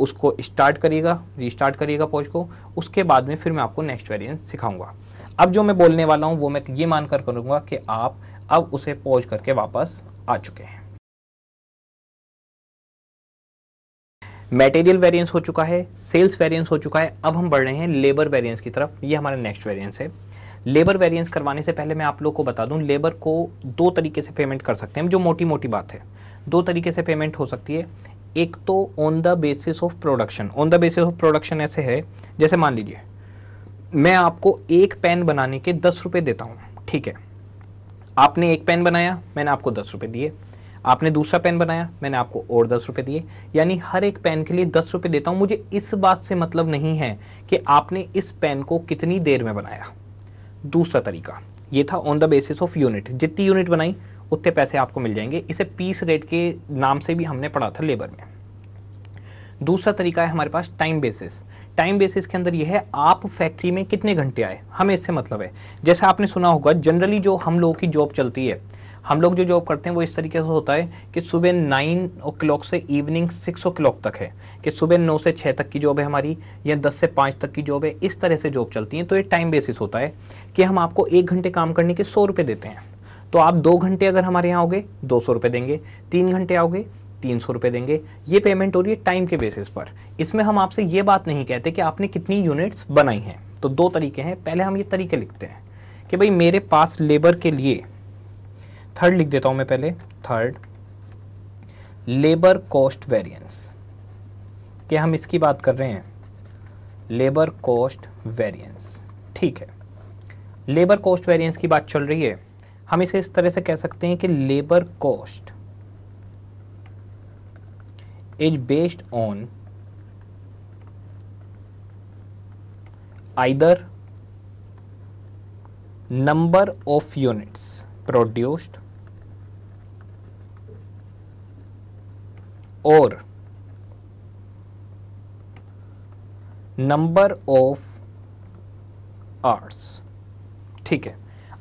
उसको स्टार्ट करिएगा, रीस्टार्ट करिएगा पॉज को, उसके बाद में फिर मैं आपको नेक्स्ट वेरिएंस सिखाऊंगा। अब जो मैं बोलने वाला हूँ वो मैं ये मानकर करूँगा कि आप अब उसे पॉज करके वापस आ चुके हैं। मटेरियल वेरिएंस हो चुका है, सेल्स वेरिएंस हो चुका है, अब हम बढ़ रहे हैं लेबर वेरिएंस की तरफ। ये हमारा नेक्स्ट वेरिएंस है। लेबर वेरिएंस करवाने से पहले मैं आप लोगों को बता दूं, लेबर को दो तरीके से पेमेंट कर सकते हैं, जो मोटी मोटी बात है। दो तरीके से पेमेंट हो सकती है। एक तो on the basis of production. On the basis of production ऐसे है, जैसे मान लीजिए मैं आपको एक पेन बनाने के 10 रुपये देता हूँ, ठीक है। आपने एक पेन बनाया, मैंने आपको 10 रुपये दिए, आपने दूसरा पेन बनाया, मैंने आपको और 10 रुपये दिए, यानी हर एक पेन के लिए 10 रुपये देता हूँ। मुझे इस बात से मतलब नहीं है कि आपने इस पेन को कितनी देर में बनाया। दूसरा तरीका ये था on the basis of unit, जितनी यूनिट बनाई उतने पैसे आपको मिल जाएंगे। इसे पीस रेट के नाम से भी हमने पढ़ा था लेबर में। दूसरा तरीका है हमारे पास टाइम बेसिस। टाइम बेसिस के अंदर यह है आप फैक्ट्री में कितने घंटे आए, हमें इससे मतलब है। जैसे आपने सुना होगा जनरली जो हम लोगों की जॉब चलती है, हम लोग जो जॉब करते हैं वो इस तरीके से होता है कि सुबह 9 o'clock से इवनिंग 6 o'clock तक है, कि सुबह 9 से 6 तक की जॉब है हमारी, या 10 से 5 तक की जॉब है। इस तरह से जॉब चलती है। तो ये टाइम बेसिस होता है कि हम आपको 1 घंटे काम करने के 100 रुपये देते हैं। तो आप 2 घंटे अगर हमारे यहाँ आओगे 200 रुपये देंगे, 3 घंटे आओगे 300 रुपये देंगे। ये पेमेंट हो रही है टाइम के बेसिस पर। इसमें हम आपसे ये बात नहीं कहते कि आपने कितनी यूनिट्स बनाई हैं। तो दो तरीके हैं। पहले हम ये तरीके लिखते हैं कि भाई मेरे पास लेबर के लिए, थर्ड लिख देता हूं मैं पहले, थर्ड लेबर कॉस्ट वेरिएंस, कि हम इसकी बात कर रहे हैं, लेबर कॉस्ट वेरिएंस, ठीक है। लेबर कॉस्ट वेरिएंस की बात चल रही है, हम इसे इस तरह से कह सकते हैं कि labour cost is based on either number of units produced और नंबर ऑफ आवर्स, ठीक है।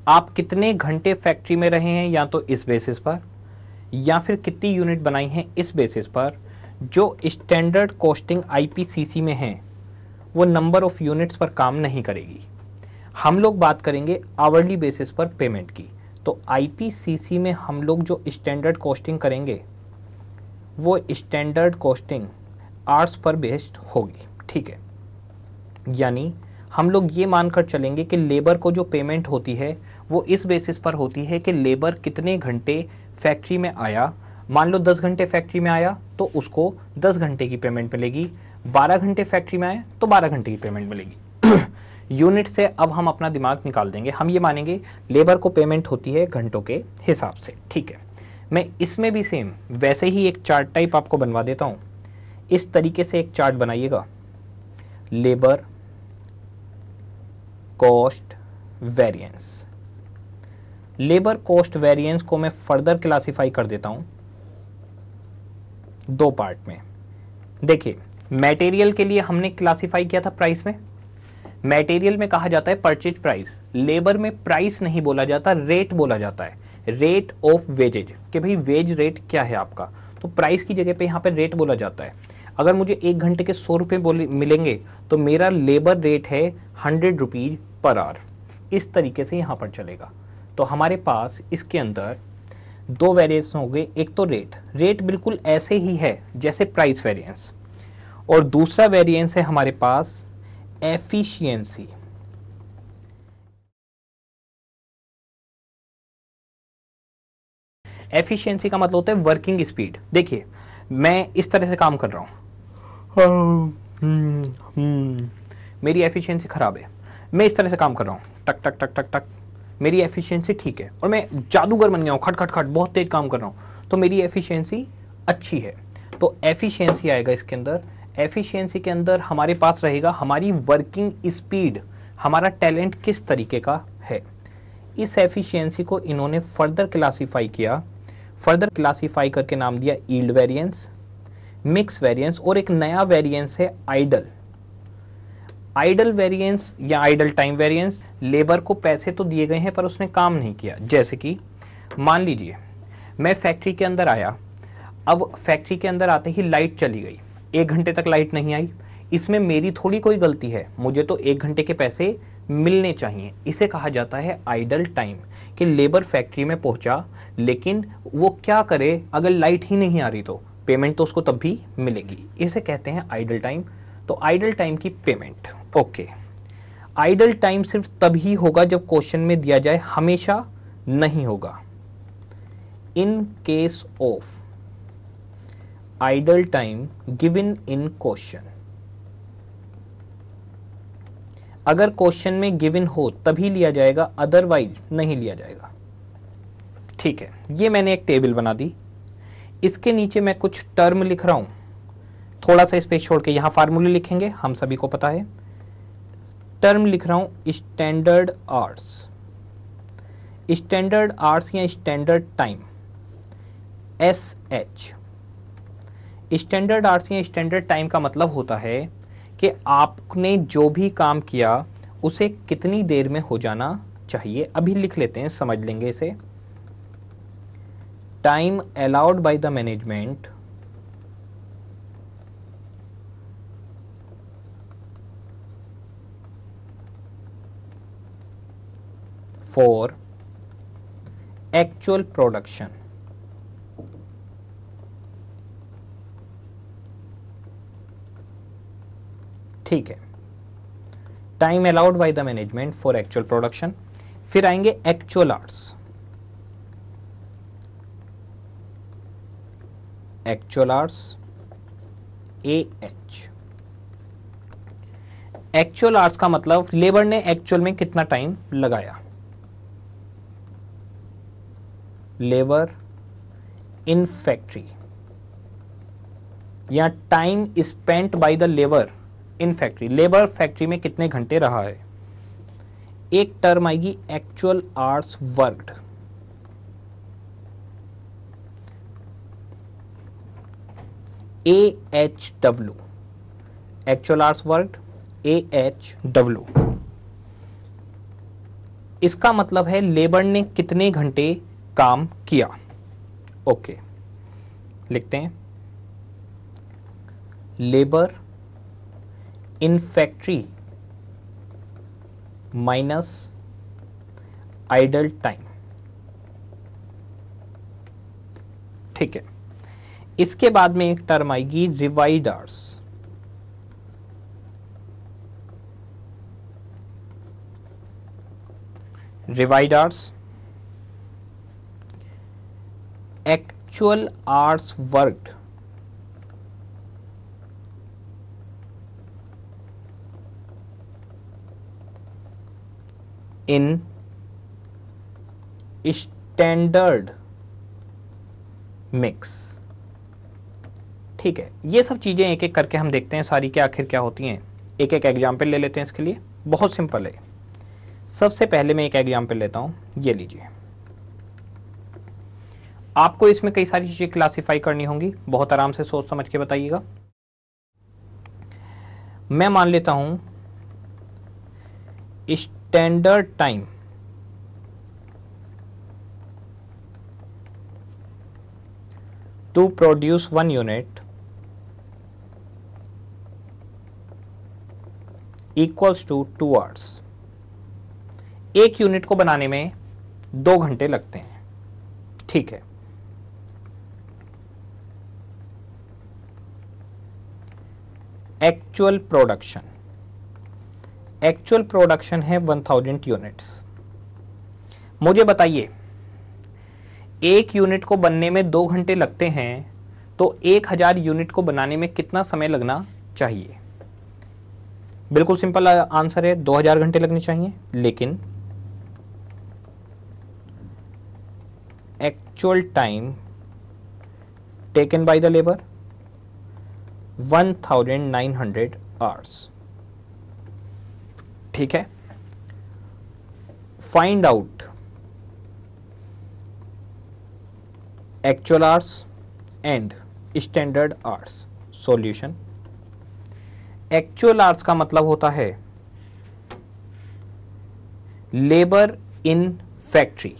आप कितने घंटे फैक्ट्री में रहे हैं या तो इस बेसिस पर, या फिर कितनी यूनिट बनाई हैं इस बेसिस पर। जो स्टैंडर्ड कॉस्टिंग आईपीसीसी में है वो नंबर ऑफ यूनिट्स पर काम नहीं करेगी। हम लोग बात करेंगे आवरली बेसिस पर पेमेंट की। तो आईपीसीसी में हम लोग जो स्टैंडर्ड कॉस्टिंग करेंगे वो standard costing hours per based होगी, ठीक है। यानी हम लोग ये मानकर चलेंगे कि लेबर को जो पेमेंट होती है वो इस बेसिस पर होती है कि लेबर कितने घंटे फैक्ट्री में आया। मान लो 10 घंटे फैक्ट्री में आया तो उसको 10 घंटे की पेमेंट मिलेगी। 12 घंटे फैक्ट्री में आए तो 12 घंटे की पेमेंट मिलेगी। यूनिट से अब हम अपना दिमाग निकाल देंगे, हम ये मानेंगे लेबर को पेमेंट होती है घंटों के हिसाब से, ठीक है। मैं इसमें भी सेम वैसे ही एक चार्ट टाइप आपको बनवा देता हूँ। इस तरीके से एक चार्ट बनाइएगा, labour cost variance. Labour cost variance को मैं फर्दर क्लासिफाई कर देता हूं 2 पार्ट में। देखिए मटेरियल के लिए हमने क्लासिफाई किया था प्राइस में, मटेरियल में कहा जाता है परचेज प्राइस, लेबर में प्राइस नहीं बोला जाता, रेट बोला जाता है, रेट ऑफ वेजेज, कि भाई वेज रेट क्या है आपका, तो प्राइस की जगह पे यहाँ पे रेट बोला जाता है। अगर मुझे 1 घंटे के 100 रुपये मिलेंगे तो मेरा लेबर रेट है 100 रुपीज पर आवर, इस तरीके से यहाँ पर चलेगा। तो हमारे पास इसके अंदर 2 वेरिएशन हो गए, एक तो रेट बिल्कुल ऐसे ही है जैसे प्राइस वेरिएंस, और दूसरा वेरिएंस है हमारे पास एफिशिएंसी। एफिशिएंसी का मतलब होता है वर्किंग स्पीड। देखिए मैं इस तरह से काम कर रहा हूँ, मेरी एफिशिएंसी खराब है, मैं इस तरह से काम कर रहा हूँ, टक टक टक टक टक, मेरी एफिशिएंसी ठीक है, और मैं जादूगर बन गया हूँ, खट खट खट बहुत तेज काम कर रहा हूँ, तो मेरी एफिशिएंसी अच्छी है। तो एफिशिएंसी आएगा इसके अंदर। एफिशिएंसी के अंदर हमारे पास रहेगा हमारी वर्किंग स्पीड, हमारा टैलेंट किस तरीके का है। इस एफिशिएंसी को इन्होंने फर्दर क्लासीफाई किया, फर्दर क्लासीफाई करके नाम दिया यील्ड वेरिएंस, मिक्स वेरिएंस, और एक नया वेरिएंस है आइडल वेरिएंस या आइडल टाइम वेरिएंस। लेबर को पैसे तो दिए गए हैं पर उसने काम नहीं किया। जैसे कि मान लीजिए मैं फैक्ट्री के अंदर आया, अब फैक्ट्री के अंदर आते ही लाइट चली गई, 1 घंटे तक लाइट नहीं आई, इसमें मेरी थोड़ी कोई गलती है, मुझे तो 1 घंटे के पैसे मिलने चाहिए। इसे कहा जाता है आइडल टाइम, कि लेबर फैक्ट्री में पहुंचा लेकिन वो क्या करे, अगर लाइट ही नहीं आ रही तो पेमेंट तो उसको तब भी मिलेगी, इसे कहते हैं आइडल टाइम। तो आइडल टाइम की पेमेंट, ओके। आइडल टाइम सिर्फ तभी होगा जब क्वेश्चन में दिया जाए, हमेशा नहीं होगा। In case of idle time given in question, अगर क्वेश्चन में गिवन हो तभी लिया जाएगा, अदरवाइज नहीं लिया जाएगा। ठीक है, ये मैंने एक टेबल बना दी, इसके नीचे मैं कुछ टर्म लिख रहा हूं, थोड़ा सा स्पेस छोड़ के, यहां फार्मूले लिखेंगे, हम सभी को पता है। टर्म लिख रहा हूं स्टैंडर्ड आवर्स, स्टैंडर्ड आवर्स या standard time, SH। Standard hours या स्टैंडर्ड टाइम का मतलब होता है कि आपने जो भी काम किया उसे कितनी देर में हो जाना चाहिए। अभी लिख लेते हैं, समझ लेंगे इसे। Time allowed by the management for actual production. ठीक है, time allowed by the management for actual production. फिर आएंगे actual hours, actual hours AH। Actual hours का मतलब लेबर ने एक्चुअल में कितना टाइम लगाया, लेबर इन फैक्ट्री, या time spent by the labour in factory, labour factory में कितने घंटे रहा है। एक टर्म आएगी actual hours worked, AHW, actual hours worked AHW। इसका मतलब है लेबर ने कितने घंटे काम किया। ओके, लिखते हैं labour in factory minus idle time. ठीक है, इसके बाद में एक टर्म आएगी revised hours, revised hours actual hours worked in standard mix. ठीक है, ये सब चीजें एक एक करके हम देखते हैं सारी के आखिर क्या होती हैं। एक एक एग्जाम्पल ले लेते हैं इसके लिए, बहुत सिंपल है। सबसे पहले मैं एक एग्जाम्पल लेता हूं, ये लीजिए। आपको इसमें कई सारी चीजें क्लासिफाई करनी होंगी, बहुत आराम से सोच समझ के बताइएगा। मैं मान लेता हूं standard time to produce 1 unit equals to 2 hours. एक यूनिट को बनाने में 2 घंटे लगते हैं, ठीक है। एक्चुअल प्रोडक्शन है 1000 यूनिट्स। मुझे बताइए, एक यूनिट को बनने में 2 घंटे लगते हैं, तो 1000 यूनिट को बनाने में कितना समय लगना चाहिए? बिल्कुल सिंपल आंसर है, 2000 घंटे लगने चाहिए। लेकिन actual time taken by the labour 1900 hours, ठीक है। Find out actual hours and standard hours. Solution, actual hours का मतलब होता है लेबर इन फैक्ट्री।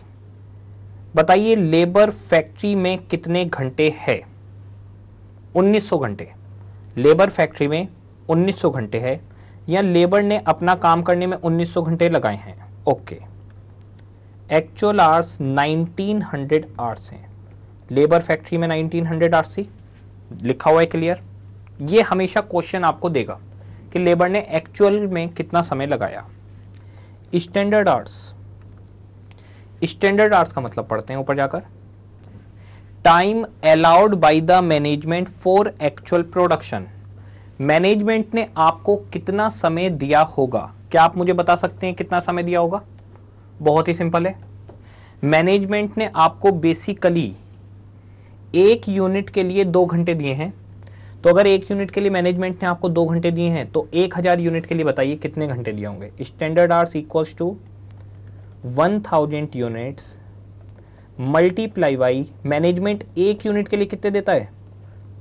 बताइए लेबर फैक्ट्री में कितने घंटे है? 1900 घंटे। लेबर फैक्ट्री में 1900 घंटे है, या लेबर ने अपना काम करने में 1900 घंटे लगाए हैं। ओके, एक्चुअल आवर्स 1900 आवर्स हैं। लेबर फैक्ट्री में 1900 आवर्स थी, लिखा हुआ है क्लियर। ये हमेशा क्वेश्चन आपको देगा कि लेबर ने एक्चुअल में कितना समय लगाया। स्टैंडर्ड आवर्स, स्टैंडर्ड आवर्स का मतलब पढ़ते हैं ऊपर जाकर, time allowed by the management for actual production. Management ने आपको कितना समय दिया होगा? क्या आप मुझे बता सकते हैं कितना समय दिया होगा? बहुत ही सिंपल है, मैनेजमेंट ने आपको बेसिकली एक यूनिट के लिए 2 घंटे दिए हैं। तो अगर एक यूनिट के लिए मैनेजमेंट ने आपको 2 घंटे दिए हैं, तो 1000 यूनिट के लिए बताइए कितने घंटे दिए होंगे? Standard hours equals to 1000 units multiply by management एक यूनिट के लिए कितने देता है?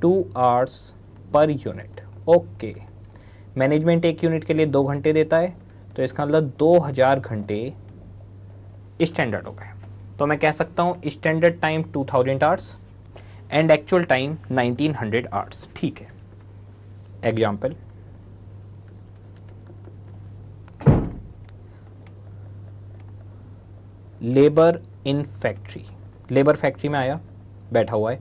2 hours per unit. Okay, management एक यूनिट के लिए 2 घंटे देता है, तो इसका मतलब 2000 घंटे स्टैंडर्ड हो गए। तो मैं कह सकता हूँ standard time 2000 hours and actual time 1900 hours, ठीक है। Example, labour in factory. Labour factory में आया, बैठा हुआ है,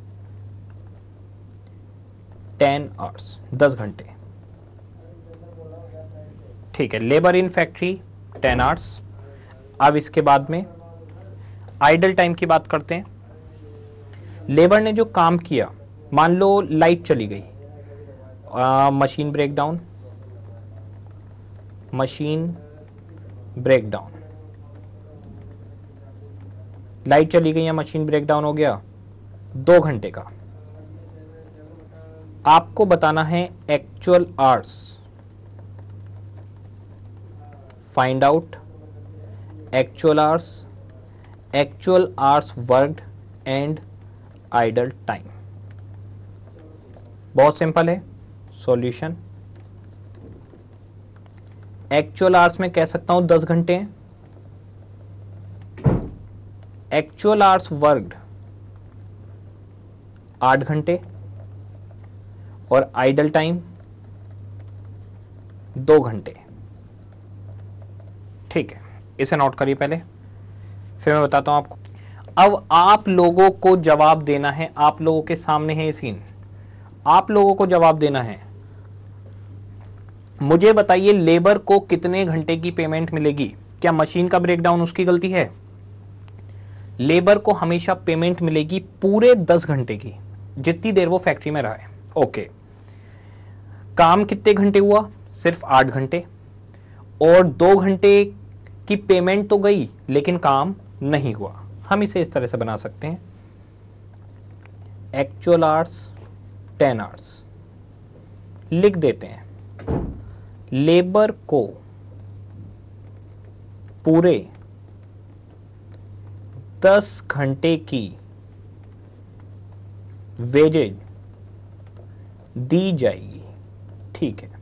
10 आवर्स, 10 घंटे, ठीक है। Labour in factory 10 hours. अब इसके बाद में आइडल टाइम की बात करते हैं। लेबर ने जो काम किया, मान लो लाइट चली गई, मशीन ब्रेकडाउन, लाइट चली गई या मशीन ब्रेकडाउन हो गया, 2 घंटे का। आपको बताना है actual hours. Find out actual hours worked and idle time. बहुत सिंपल है। सॉल्यूशन, एक्चुअल आवर्स में कह सकता हूं 10 घंटे हैं। एक्चुअल आवर्स वर्कड 8 घंटे और आइडल टाइम 2 घंटे, ठीक है। इसे नोट करिए पहले, फिर मैं बताता हूं आपको। अब आप लोगों को जवाब देना है, आप लोगों के सामने है ये सीन, आप लोगों को जवाब देना है। मुझे बताइए लेबर को कितने घंटे की पेमेंट मिलेगी? क्या मशीन का ब्रेकडाउन उसकी गलती है? लेबर को हमेशा पेमेंट मिलेगी पूरे 10 घंटे की, जितनी देर वो फैक्ट्री में रहा है। ओके, काम कितने घंटे हुआ? सिर्फ 8 घंटे, और 2 घंटे की पेमेंट तो गई लेकिन काम नहीं हुआ। हम इसे इस तरह से बना सकते हैं, एक्चुअल आवर्स 10 आवर्स लिख देते हैं। लेबर को पूरे 10 घंटे की वेजेज दी जाएगी, ठीक है।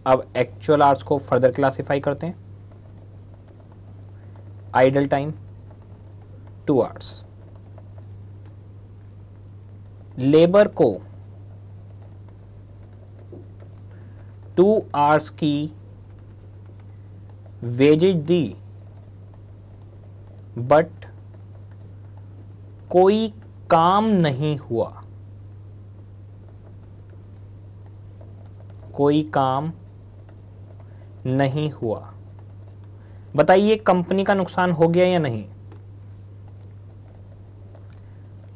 अब एक्चुअल आवर्स को फर्दर क्लासिफाई करते हैं। आइडल टाइम 2 आवर्स, लेबर को 2 आवर्स की वेजेज दी, बट कोई काम नहीं हुआ, कोई काम नहीं हुआ। बताइए कंपनी का नुकसान हो गया या नहीं?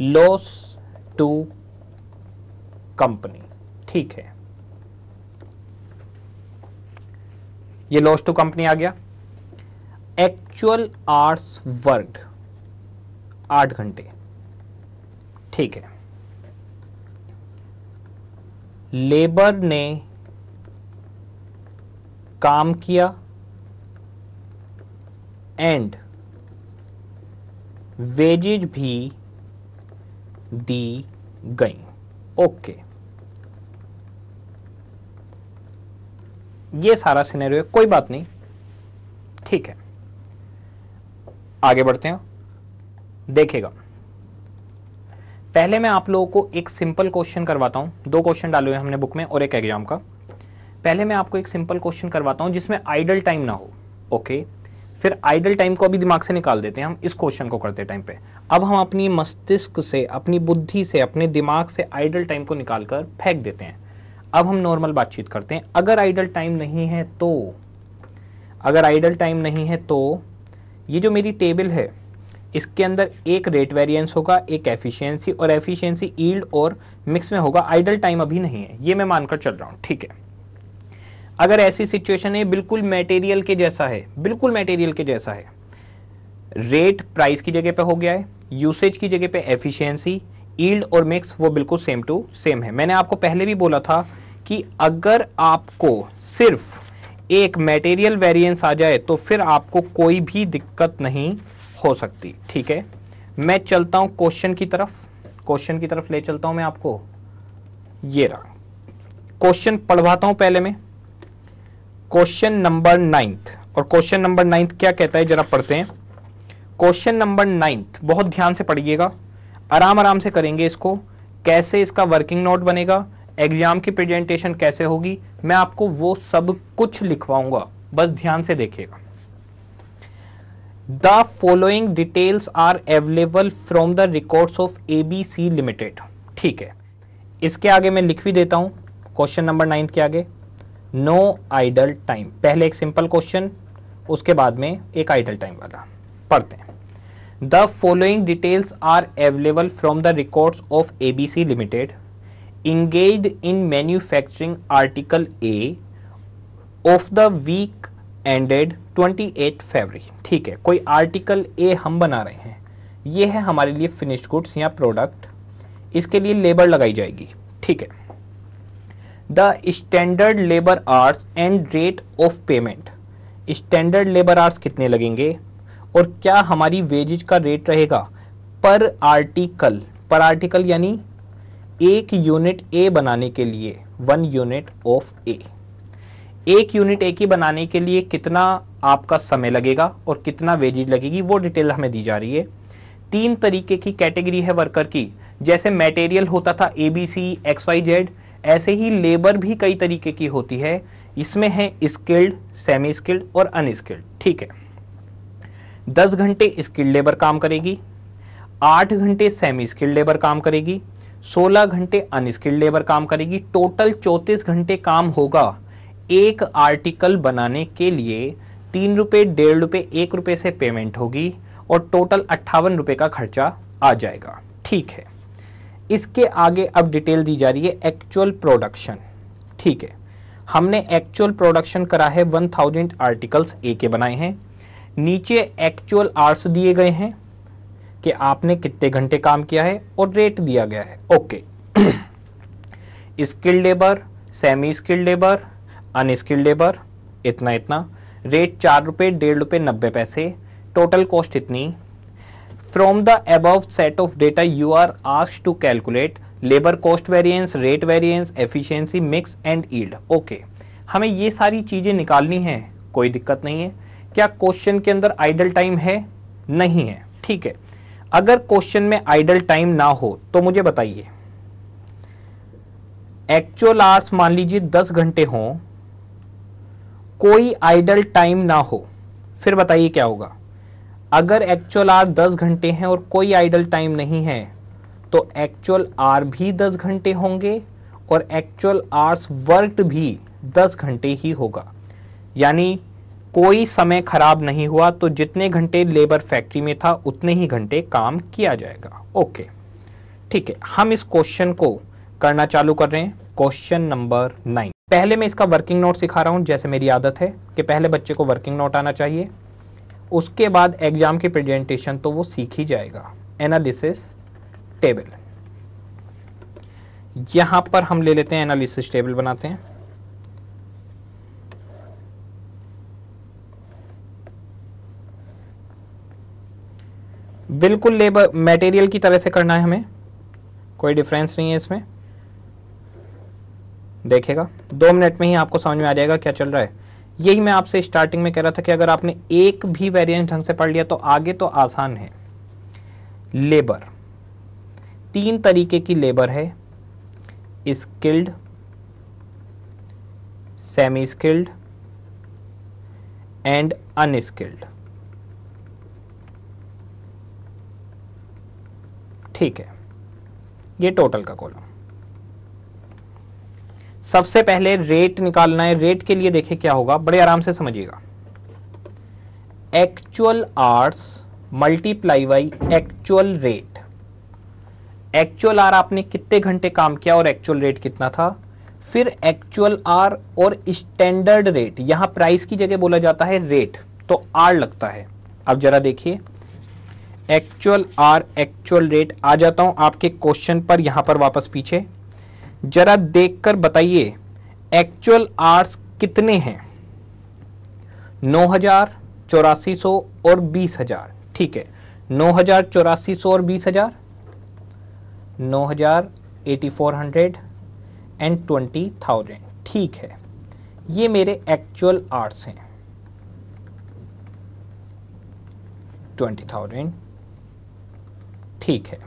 लॉस टू कंपनी, ठीक है, ये लॉस टू कंपनी आ गया। एक्चुअल आवर्स वर्कड 8 घंटे, ठीक है। लेबर ने काम किया एंड वेजेज भी दी गई, ओके। ये सारा सिनेरियो है, कोई बात नहीं, ठीक है। आगे बढ़ते हैं, देखिएगा। पहले मैं आप लोगों को एक सिंपल क्वेश्चन करवाता हूं। 2 क्वेश्चन डाले हुए हमने बुक में और एक एग्जाम का। पहले मैं आपको एक सिंपल क्वेश्चन करवाता हूं जिसमें आइडल टाइम ना हो, ओके। फिर आइडल टाइम को अभी दिमाग से निकाल देते हैं हम इस क्वेश्चन को करते टाइम पे। अब हम अपनी मस्तिष्क से, अपनी बुद्धि से, अपने दिमाग से आइडल टाइम को निकालकर फेंक देते हैं। अब हम नॉर्मल बातचीत करते हैं। अगर आइडल टाइम नहीं है तो, अगर आइडल टाइम नहीं है तो ये जो मेरी टेबल है इसके अंदर एक रेट वेरिएंस होगा, एक एफिशिएंसी, और एफिशिएंसी यील्ड और मिक्स में होगा। आइडल टाइम अभी नहीं है, ये मैं मानकर चल रहा हूं, ठीक है। अगर ऐसी सिचुएशन है, बिल्कुल मटेरियल के जैसा है, बिल्कुल मटेरियल के जैसा है, रेट प्राइस की जगह पे हो गया है, यूसेज की जगह पे एफिशिएंसी, यील्ड और मिक्स वो बिल्कुल सेम टू सेम है। मैंने आपको पहले भी बोला था कि अगर आपको सिर्फ एक मटेरियल वेरिएंस आ जाए तो फिर आपको कोई भी दिक्कत नहीं हो सकती, ठीक है। मैं चलता हूं क्वेश्चन की तरफ, क्वेश्चन की तरफ ले चलता हूं मैं आपको। ये रहा क्वेश्चन, पढ़वाता हूं पहले मैं क्वेश्चन नंबर 9। और क्वेश्चन नंबर 9 क्या कहता है जरा पढ़ते हैं। क्वेश्चन नंबर 9 बहुत ध्यान से पढ़िएगा, आराम आराम से करेंगे इसको। कैसे इसका वर्किंग नोट बनेगा, एग्जाम की प्रेजेंटेशन कैसे होगी, मैं आपको वो सब कुछ लिखवाऊंगा, बस ध्यान से देखिएगा। The following details are available from the records of ABC limited, ठीक है। इसके आगे मैं लिख भी देता हूं, क्वेश्चन नंबर 9 के आगे नो आइडल टाइम। पहले एक सिंपल क्वेश्चन, उसके बाद में एक आइडल टाइम वाला पढ़ते हैं। The following details are available from the records of ABC limited engaged in manufacturing article A of the week ended 28 फरवरी, ठीक है। कोई आर्टिकल A हम बना रहे हैं, ये है हमारे लिए फिनिश्ड गुड्स या प्रोडक्ट, इसके लिए लेबर लगाई जाएगी, ठीक है। The standard labour hours and rate of payment, standard labour hours कितने लगेंगे और क्या हमारी वेजेज का रेट रहेगा पर आर्टिकल, पर आर्टिकल यानी एक यूनिट ए बनाने के लिए 1 यूनिट ऑफ ए। एक यूनिट ए की बनाने के लिए कितना आपका समय लगेगा और कितना वेजेज लगेगी वो डिटेल हमें दी जा रही है। 3 तरीके की कैटेगरी है वर्कर की, जैसे मटेरियल होता था ABC XYZ, ऐसे ही लेबर भी कई तरीके की होती है। इसमें है स्किल्ड, सेमी स्किल्ड और अनस्किल्ड, ठीक है। 10 घंटे स्किल्ड लेबर काम करेगी, 8 घंटे सेमी स्किल्ड लेबर काम करेगी, 16 घंटे अनस्किल्ड लेबर काम करेगी। टोटल 34 घंटे काम होगा एक आर्टिकल बनाने के लिए। 3 रुपये, 1.5 रुपये, 1 रुपये से पेमेंट होगी और टोटल 58 रुपये का खर्चा आ जाएगा, ठीक है। इसके आगे अब डिटेल दी जा रही है एक्चुअल प्रोडक्शन, ठीक है। हमने एक्चुअल प्रोडक्शन करा है 1000 आर्टिकल्स ए के बनाए हैं। नीचे एक्चुअल आवर्स दिए गए हैं कि आपने कितने घंटे काम किया है और रेट दिया गया है, okay. Skilled labour, semi skilled labour, unskilled labour, इतना इतना, रेट 4 रुपये, 1.5 रुपये 90 पैसे, टोटल कॉस्ट इतनी। From the above set of data you are asked to calculate labour cost variance, rate variance, efficiency, mix and yield, okay. हमें ये सारी चीज़ें निकालनी है, कोई दिक्कत नहीं है। क्या क्वेश्चन के अंदर आइडल टाइम है? नहीं है, ठीक है। अगर क्वेश्चन में आइडल टाइम ना हो तो मुझे बताइए, एक्चुअल आवर्स मान लीजिए 10 घंटे हों, कोई आइडल टाइम ना हो, फिर बताइए क्या होगा। अगर एक्चुअल आवर 10 घंटे हैं और कोई आइडल टाइम नहीं है तो एक्चुअल आवर भी 10 घंटे होंगे और एक्चुअल आवर्स वर्कड भी 10 घंटे ही होगा। यानी कोई समय खराब नहीं हुआ, तो जितने घंटे लेबर फैक्ट्री में था उतने ही घंटे काम किया जाएगा। ओके, ठीक है। हम इस क्वेश्चन को करना चालू कर रहे हैं। Question number 9। पहले मैं इसका वर्किंग नोट सिखा रहा हूं, जैसे मेरी आदत है कि पहले बच्चे को वर्किंग नोट आना चाहिए, उसके बाद एग्जाम की प्रेजेंटेशन तो वो सीख ही जाएगा। एनालिसिस टेबल, यहां पर हम ले लेते हैं, एनालिसिस टेबल बनाते हैं। बिल्कुल लेबर मटेरियल की तरह से करना है हमें, कोई डिफरेंस नहीं है इसमें। देखेगा 2 मिनट में ही आपको समझ में आ जाएगा क्या चल रहा है। यही मैं आपसे स्टार्टिंग में कह रहा था कि अगर आपने एक भी वेरिएंट ढंग से पढ़ लिया तो आगे तो आसान है। लेबर, 3 तरीके की लेबर है, skilled, semi skilled and unskilled. ठीक है, ये टोटल का कॉलम। सबसे पहले रेट निकालना है। रेट के लिए देखिए क्या होगा, बड़े आराम से समझिएगा। Actual hours multiply by actual rate. Actual our आपने कितने घंटे काम किया और एक्चुअल रेट कितना था, फिर एक्चुअल आवर और स्टैंडर्ड रेट। यहां प्राइस की जगह बोला जाता है रेट, तो आर लगता है। अब जरा देखिए, एक्चुअल आर एक्चुअल रेट। आ जाता हूं आपके क्वेश्चन पर, यहां पर वापस पीछे जरा देखकर बताइए एक्चुअल आवर्स कितने हैं। 9,000, 8400 और 20,000। ठीक है, 9,000, 8400 और 20,000, 9,000, 8400 एंड 20,000। ठीक है, ये मेरे एक्चुअल आवर्स हैं। 20,000, ठीक है।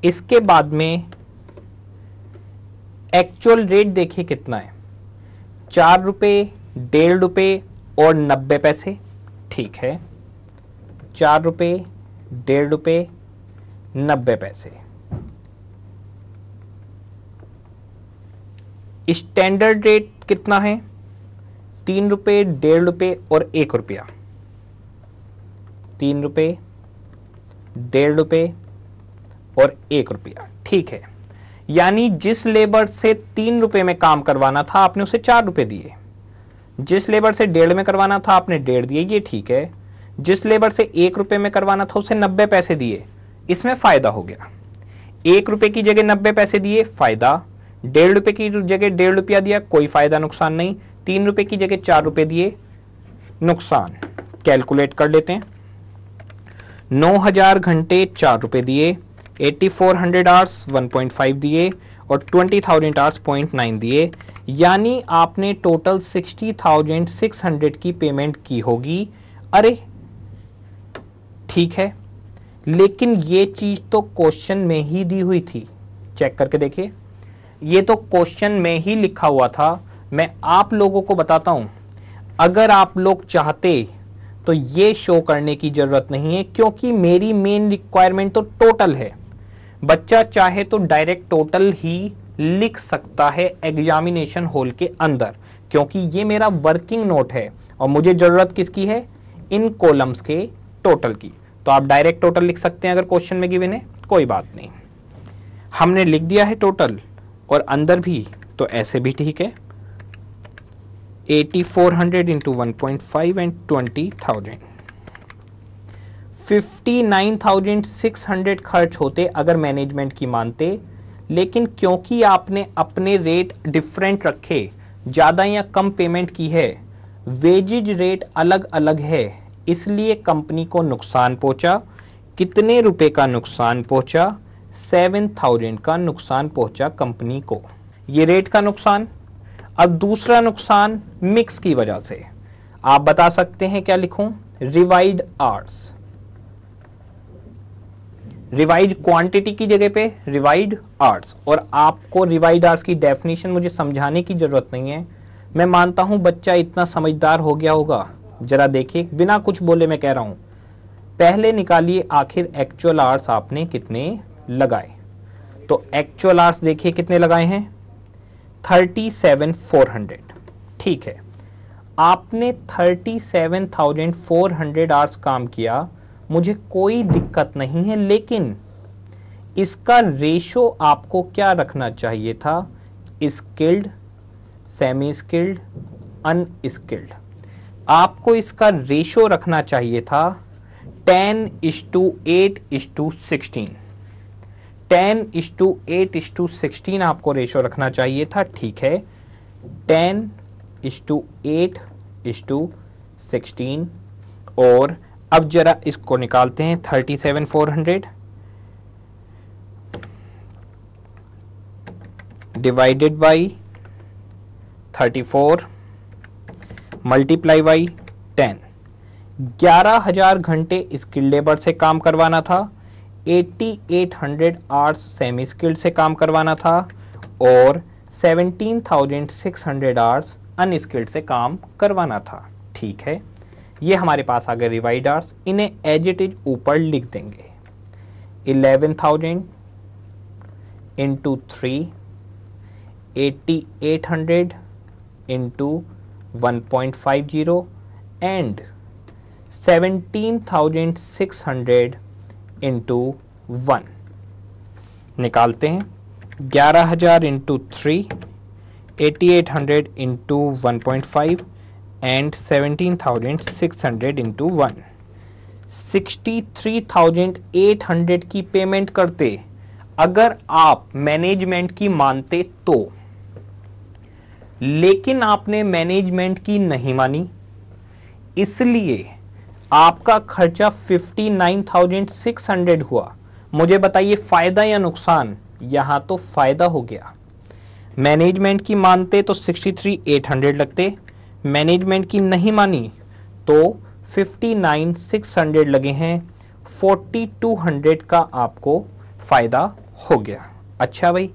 इसके बाद में एक्चुअल रेट देखिए कितना है, 4 रुपये, 1.5 रुपये और 90 पैसे। ठीक है, 4 रुपये, 1.5 रुपये, 90 पैसे। स्टैंडर्ड रेट कितना है, 3 रुपये, 1.5 रुपये और 1 रुपया। 3 रुपये, 1.5 रुपये और 1 रुपया। ठीक है, यानी जिस लेबर से 3 रुपये में काम करवाना था आपने उसे 4 रुपये दिए, जिस लेबर से 1.5 में करवाना था आपने 1.5 दिए, ये ठीक है। जिस लेबर से 1 रुपये में करवाना था उसे 90 पैसे दिए, इसमें फायदा हो गया। 1 रुपये की जगह 90 पैसे दिए, फायदा। 1.5 रुपये की जगह 1.5 रुपया दिया, कोई फायदा नुकसान नहीं। 3 रुपये की जगह 4 रुपये दिए, नुकसान। कैलकुलेट कर लेते हैं। 9,000 घंटे 4 रुपये दिए, 8400 आवर्स 1.5 दिए और 20,000 आवर्स 0.9 दिए, यानी आपने टोटल 60,600 की पेमेंट की होगी। अरे ठीक है, लेकिन ये चीज तो क्वेश्चन में ही दी हुई थी। चेक करके देखिए, ये तो क्वेश्चन में ही लिखा हुआ था। मैं आप लोगों को बताता हूं, अगर आप लोग चाहते तो ये शो करने की जरूरत नहीं है, क्योंकि मेरी मेन रिक्वायरमेंट तो टोटल है। बच्चा चाहे तो डायरेक्ट टोटल ही लिख सकता है एग्जामिनेशन हॉल के अंदर, क्योंकि ये मेरा वर्किंग नोट है और मुझे जरूरत किसकी है, इन कॉलम्स के टोटल की। तो आप डायरेक्ट टोटल लिख सकते हैं अगर क्वेश्चन में गिवन है, कोई बात नहीं। हमने लिख दिया है टोटल और अंदर भी, तो ऐसे भी ठीक है। 8400 इंटू 1.5 एंड 20,000, 59,600 खर्च होते अगर मैनेजमेंट की मानते, लेकिन क्योंकि आपने अपने रेट डिफरेंट रखे, ज़्यादा या कम पेमेंट की है, वेजेज रेट अलग अलग है, इसलिए कंपनी को नुकसान पहुंचा। कितने रुपए का नुकसान पहुंचा, 7,000 का नुकसान पहुंचा कंपनी को। ये रेट का नुकसान। अब दूसरा नुकसान मिक्स की वजह से, आप बता सकते हैं क्या लिखूं? रिवाइड आवर्स, रिवाइड क्वांटिटी की जगह पे रिवाइड आवर्स। और आपको रिवाइड आवर्स की डेफिनेशन मुझे समझाने की जरूरत नहीं है, मैं मानता हूं बच्चा इतना समझदार हो गया होगा। जरा देखिए, बिना कुछ बोले मैं कह रहा हूं, पहले निकालिए आखिर एक्चुअल आवर्स आपने कितने लगाए। तो एक्चुअल आवर्स देखिए कितने लगाए हैं, 37,400। ठीक है, आपने 37,400 आवर्स काम किया, मुझे कोई दिक्कत नहीं है, लेकिन इसका रेशो आपको क्या रखना चाहिए था? Skilled, semi skilled, unskilled. आपको इसका रेशो रखना चाहिए था 10:8:16। 10:8:16 आपको रेशो रखना चाहिए था। ठीक है, 10:8:16। और अब जरा इसको निकालते हैं, 37,400 डिवाइडेड बाई 34 मल्टीप्लाई बाई 10। 11,000 घंटे स्किल्ड लेबर से काम करवाना था, 8800 आवर्स सेमी स्किल्ड से काम करवाना था, और 17,600 आवर्स अनस्किल्ड से काम करवाना था। ठीक है, ये हमारे पास आ गए रिवाइड आवर्स। इन्हें एज इट इज ऊपर लिख देंगे, 11,000 इंटू 3, 8800 इंटू 1.50 एंड 17,600 इंटू 1। निकालते हैं, 11,000 इंटू 3, 8800 इंटू 1.5 एंड 17,600 इंटू 1। 63,800 की पेमेंट करते अगर आप मैनेजमेंट की मानते तो, लेकिन आपने मैनेजमेंट की नहीं मानी, इसलिए आपका खर्चा 59,600 हुआ। मुझे बताइए फायदा या नुकसान? यहां तो फायदा हो गया। मैनेजमेंट की मानते तो 63,800 लगते, मैनेजमेंट की नहीं मानी तो 59,600 लगे हैं, 4,200 का आपको फायदा हो गया। अच्छा भाई,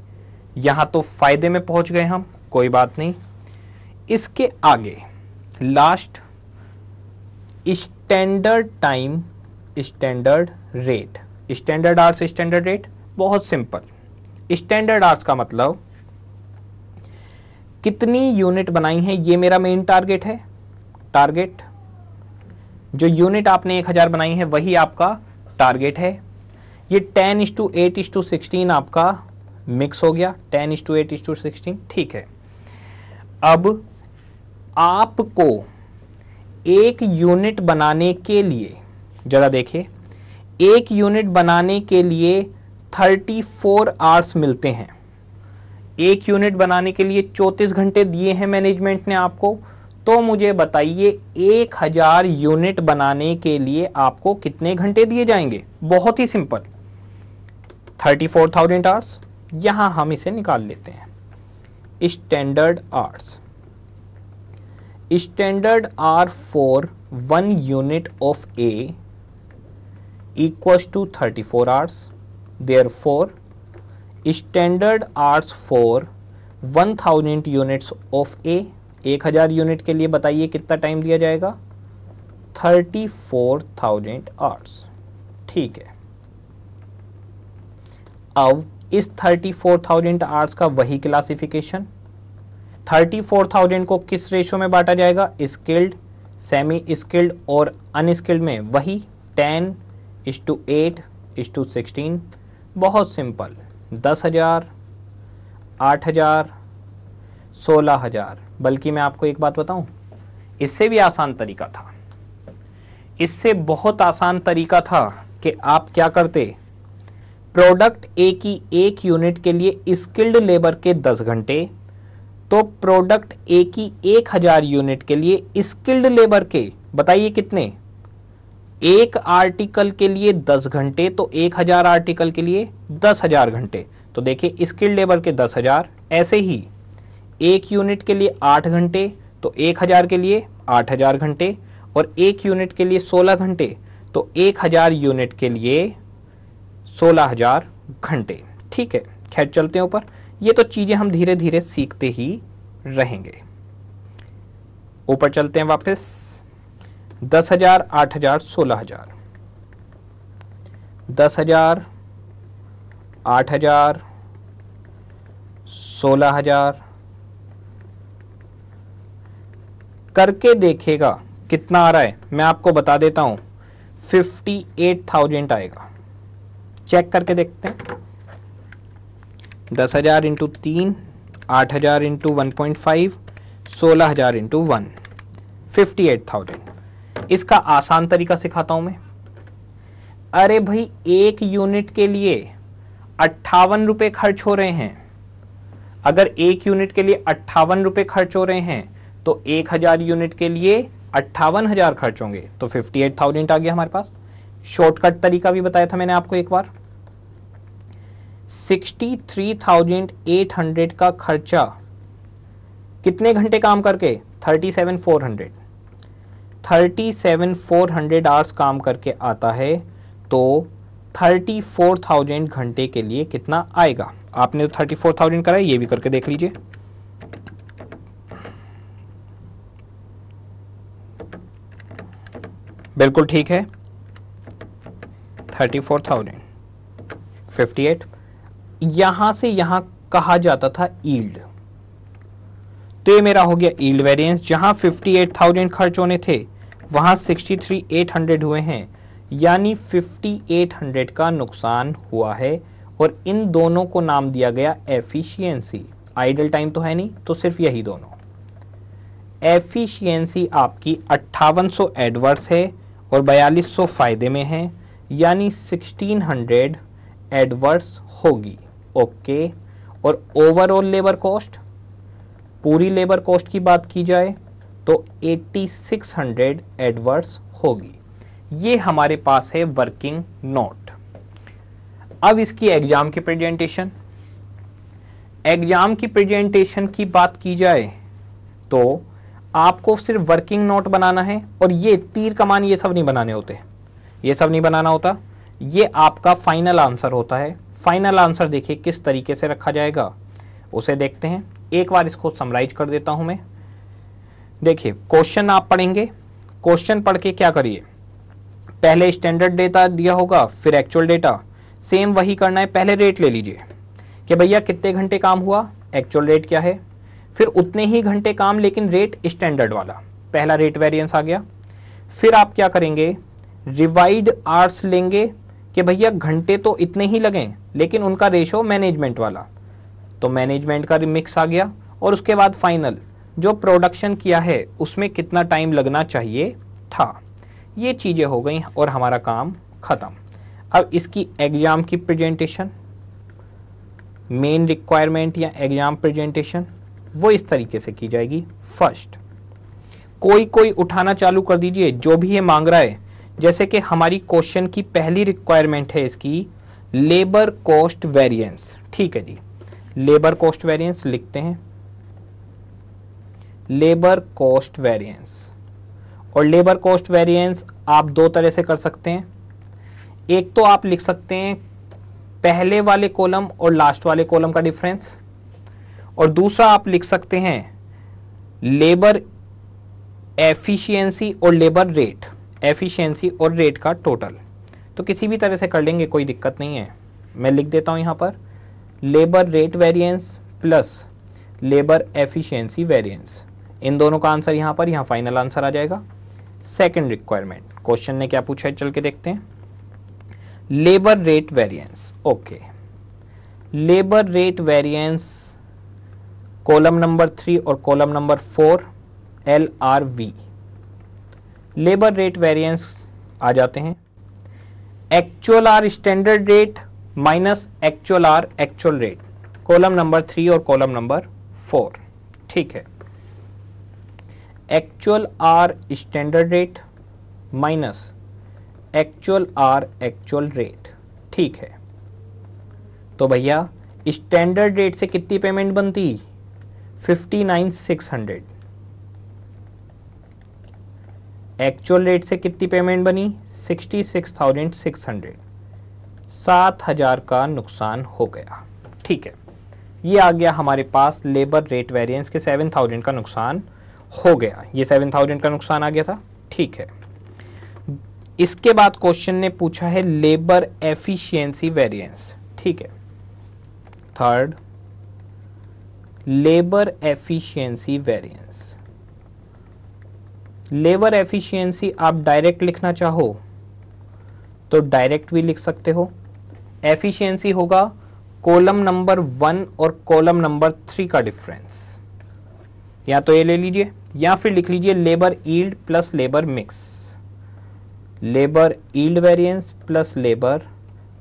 यहां तो फायदे में पहुंच गए हम, कोई बात नहीं। इसके आगे last, standard time, standard rate, standard hours, standard rate. बहुत सिंपल, स्टैंडर्ड आवर्स का मतलब कितनी यूनिट बनाई है, ये मेरा मेन टारगेट है। टारगेट, जो यूनिट आपने 1000 बनाई है वही आपका टारगेट है। ये 10:8:16 आपका मिक्स हो गया, 10:8:16। ठीक है, अब आपको एक यूनिट बनाने के लिए, जरा देखिए, एक यूनिट बनाने के लिए 34 आवर्स मिलते हैं। एक यूनिट बनाने के लिए 34 घंटे दिए हैं मैनेजमेंट ने आपको। तो मुझे बताइए 1000 यूनिट बनाने के लिए आपको कितने घंटे दिए जाएंगे? बहुत ही सिंपल, 34,000 आवर्स। यहां हम इसे निकाल लेते हैं, standard hours. Standard are for 1 unit of A equals to 34 hours. Therefore, standard hours for 1000 units of A, 1000 unit के लिए बताइए कितना टाइम दिया जाएगा? 34,000 आवर्स। ठीक है, अब इस 34,000 आवर्स का वही क्लासिफिकेशन, 34,000 को किस रेशो में बांटा जाएगा? स्किल्ड, सेमी स्किल्ड और अनस्किल्ड में वही 10:8:16। बहुत सिंपल, 10,000, 8,000, 16,000। बल्कि मैं आपको एक बात बताऊं, इससे भी आसान तरीका था। इससे बहुत आसान तरीका था कि आप क्या करते, प्रोडक्ट ए की एक यूनिट के लिए स्किल्ड लेबर के 10 घंटे, तो प्रोडक्ट ए की 1000 यूनिट के लिए स्किल्ड लेबर के बताइए कितने? एक आर्टिकल के लिए 10 घंटे तो 1000 आर्टिकल के लिए 10,000 घंटे। तो देखिए स्किल्ड लेबर के 10,000, ऐसे ही एक यूनिट के लिए 8 घंटे तो 1000 के लिए 8000 घंटे, और एक यूनिट के लिए 16 घंटे तो 1000 यूनिट के लिए 16,000 घंटे। ठीक है, खैर चलते हैं ऊपर। ये तो चीजें हम धीरे धीरे सीखते ही रहेंगे। ऊपर चलते हैं वापस। 10,000, 8,000, 16,000, 10,000, 8,000, 16,000 करके देखिएगा कितना आ रहा है। मैं आपको बता देता हूं 58,000 आएगा। चेक करके देखते हैं। 10,000 इंटू 3, 8,000 इंटू 1.5, 16,000 इंटू 1, 58,000। इसका आसान तरीका सिखाता हूं मैं। अरे भाई एक यूनिट के लिए 58 रुपए खर्च हो रहे हैं। अगर एक यूनिट के लिए 58 रुपए खर्च हो रहे हैं तो 1000 यूनिट के लिए 58,000 खर्च होंगे, तो 58,000 आ गया हमारे पास। शॉर्टकट तरीका भी बताया था मैंने आपको एक बार। 63,800 का खर्चा कितने घंटे काम करके? 37,400। 37,400 आवर्स काम करके आता है, तो 34,000 घंटे के लिए कितना आएगा? आपने तो 34,000 करा है, ये भी करके देख लीजिए। बिल्कुल ठीक है, 34,000, 58। यहां से यहां कहा जाता था यील्ड, तो ये मेरा हो गया यील्ड वेरिएंस। जहां 58,000 खर्च होने थे वहां 63,800 हुए हैं, यानी 5800 का नुकसान हुआ है। और इन दोनों को नाम दिया गया एफिशिएंसी। आइडल टाइम तो है नहीं, तो सिर्फ यही दोनों। एफिशिएंसी आपकी 5800 एडवर्स है और 4200 फायदे में है, यानी 1600 एडवर्स होगी। ओके। और ओवरऑल लेबर कॉस्ट, पूरी लेबर कॉस्ट की बात की जाए तो 8600 एडवर्स होगी। ये हमारे पास है वर्किंग नोट। अब इसकी एग्जाम की प्रेजेंटेशन। एग्जाम की प्रेजेंटेशन की बात की जाए तो आपको सिर्फ वर्किंग नोट बनाना है, और ये तीर कमान ये सब नहीं बनाने होते, ये सब नहीं बनाना होता। ये आपका फाइनल आंसर होता है। फाइनल आंसर देखिए किस तरीके से रखा जाएगा, उसे देखते हैं। एक बार इसको समराइज कर देता हूं मैं। देखिए क्वेश्चन आप पढ़ेंगे, क्वेश्चन पढ़ के क्या करिए, पहले स्टैंडर्ड डेटा दिया होगा, फिर एक्चुअल डेटा, सेम वही करना है। पहले रेट ले लीजिए कि भैया कितने घंटे काम हुआ, एक्चुअल रेट क्या है, फिर उतने ही घंटे काम लेकिन रेट स्टैंडर्ड वाला, पहला रेट वेरिएंस आ गया। फिर आप क्या करेंगे, रिवाइड आवर्स लेंगे कि भैया घंटे तो इतने ही लगें लेकिन उनका रेशो मैनेजमेंट वाला, तो मैनेजमेंट का मिक्स आ गया। और उसके बाद फाइनल जो प्रोडक्शन किया है उसमें कितना टाइम लगना चाहिए था। ये चीज़ें हो गई और हमारा काम ख़त्म। अब इसकी एग्जाम की प्रेजेंटेशन, मेन रिक्वायरमेंट या एग्जाम प्रेजेंटेशन, वो इस तरीके से की जाएगी। फर्स्ट, कोई उठाना चालू कर दीजिए जो भी ये मांग रहा है। जैसे कि हमारी क्वेश्चन की पहली रिक्वायरमेंट है इसकी लेबर कॉस्ट वेरिएंस। ठीक है जी, लेबर कॉस्ट वेरिएंस लिखते हैं, लेबर कॉस्ट वेरिएंस। और लेबर कॉस्ट वेरिएंस आप दो तरह से कर सकते हैं। एक तो आप लिख सकते हैं पहले वाले कॉलम और लास्ट वाले कॉलम का डिफरेंस, और दूसरा आप लिख सकते हैं लेबर एफिशिएंसी और लेबर रेट, एफिशिएंसी और रेट का टोटल। तो किसी भी तरह से कर लेंगे, कोई दिक्कत नहीं है। मैं लिख देता हूं यहां पर labour rate variance plus labour efficiency variance. इन दोनों का आंसर यहां पर, यहां फाइनल आंसर आ जाएगा। सेकंड रिक्वायरमेंट, क्वेश्चन ने क्या पूछा है चल के देखते हैं। Labour rate variance, okay. Labour rate variance column number 3 और column number 4 LRV। Labour rate variance आ जाते हैं actual are standard rate minus actual R actual rate, column number 3 और कॉलम नंबर 4। ठीक है, actual are standard rate minus actual R actual rate. ठीक है, तो भैया स्टैंडर्ड रेट से कितनी पेमेंट बनती? 59,600। एक्चुअल रेट से कितनी पेमेंट बनी? 66,600। 7,000 का नुकसान हो गया। ठीक है, ये आ गया हमारे पास लेबर रेट वेरिएंस के 7,000 का नुकसान हो गया। ये 7,000 का नुकसान आ गया था। ठीक है, इसके बाद क्वेश्चन ने पूछा है लेबर एफिशिएंसी वेरिएंस। ठीक है, third labour efficiency variance. Labour efficiency आप डायरेक्ट लिखना चाहो तो डायरेक्ट भी लिख सकते हो। एफिशिएंसी होगा कॉलम नंबर 1 और कॉलम नंबर 3 का डिफरेंस। या तो ये ले लीजिए या फिर लिख लीजिए labour yield plus labour mix. Labour yield variance plus labour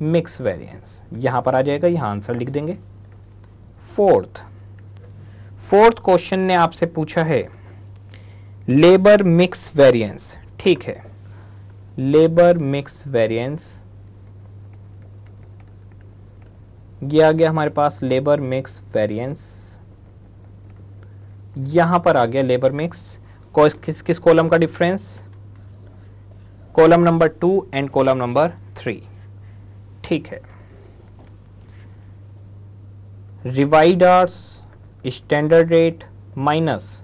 mix variance यहां पर आ जाएगा, यहां आंसर लिख देंगे। फोर्थ क्वेश्चन ने आपसे पूछा है लेबर मिक्स वेरिएंस। ठीक है, लेबर मिक्स वेरिएंस ये आ गया हमारे पास लेबर मिक्स वेरिएंस। यहां पर आ गया लेबर मिक्स किस किस कॉलम का difference? Column number 2 and column number 3। ठीक है, revised hours standard rate minus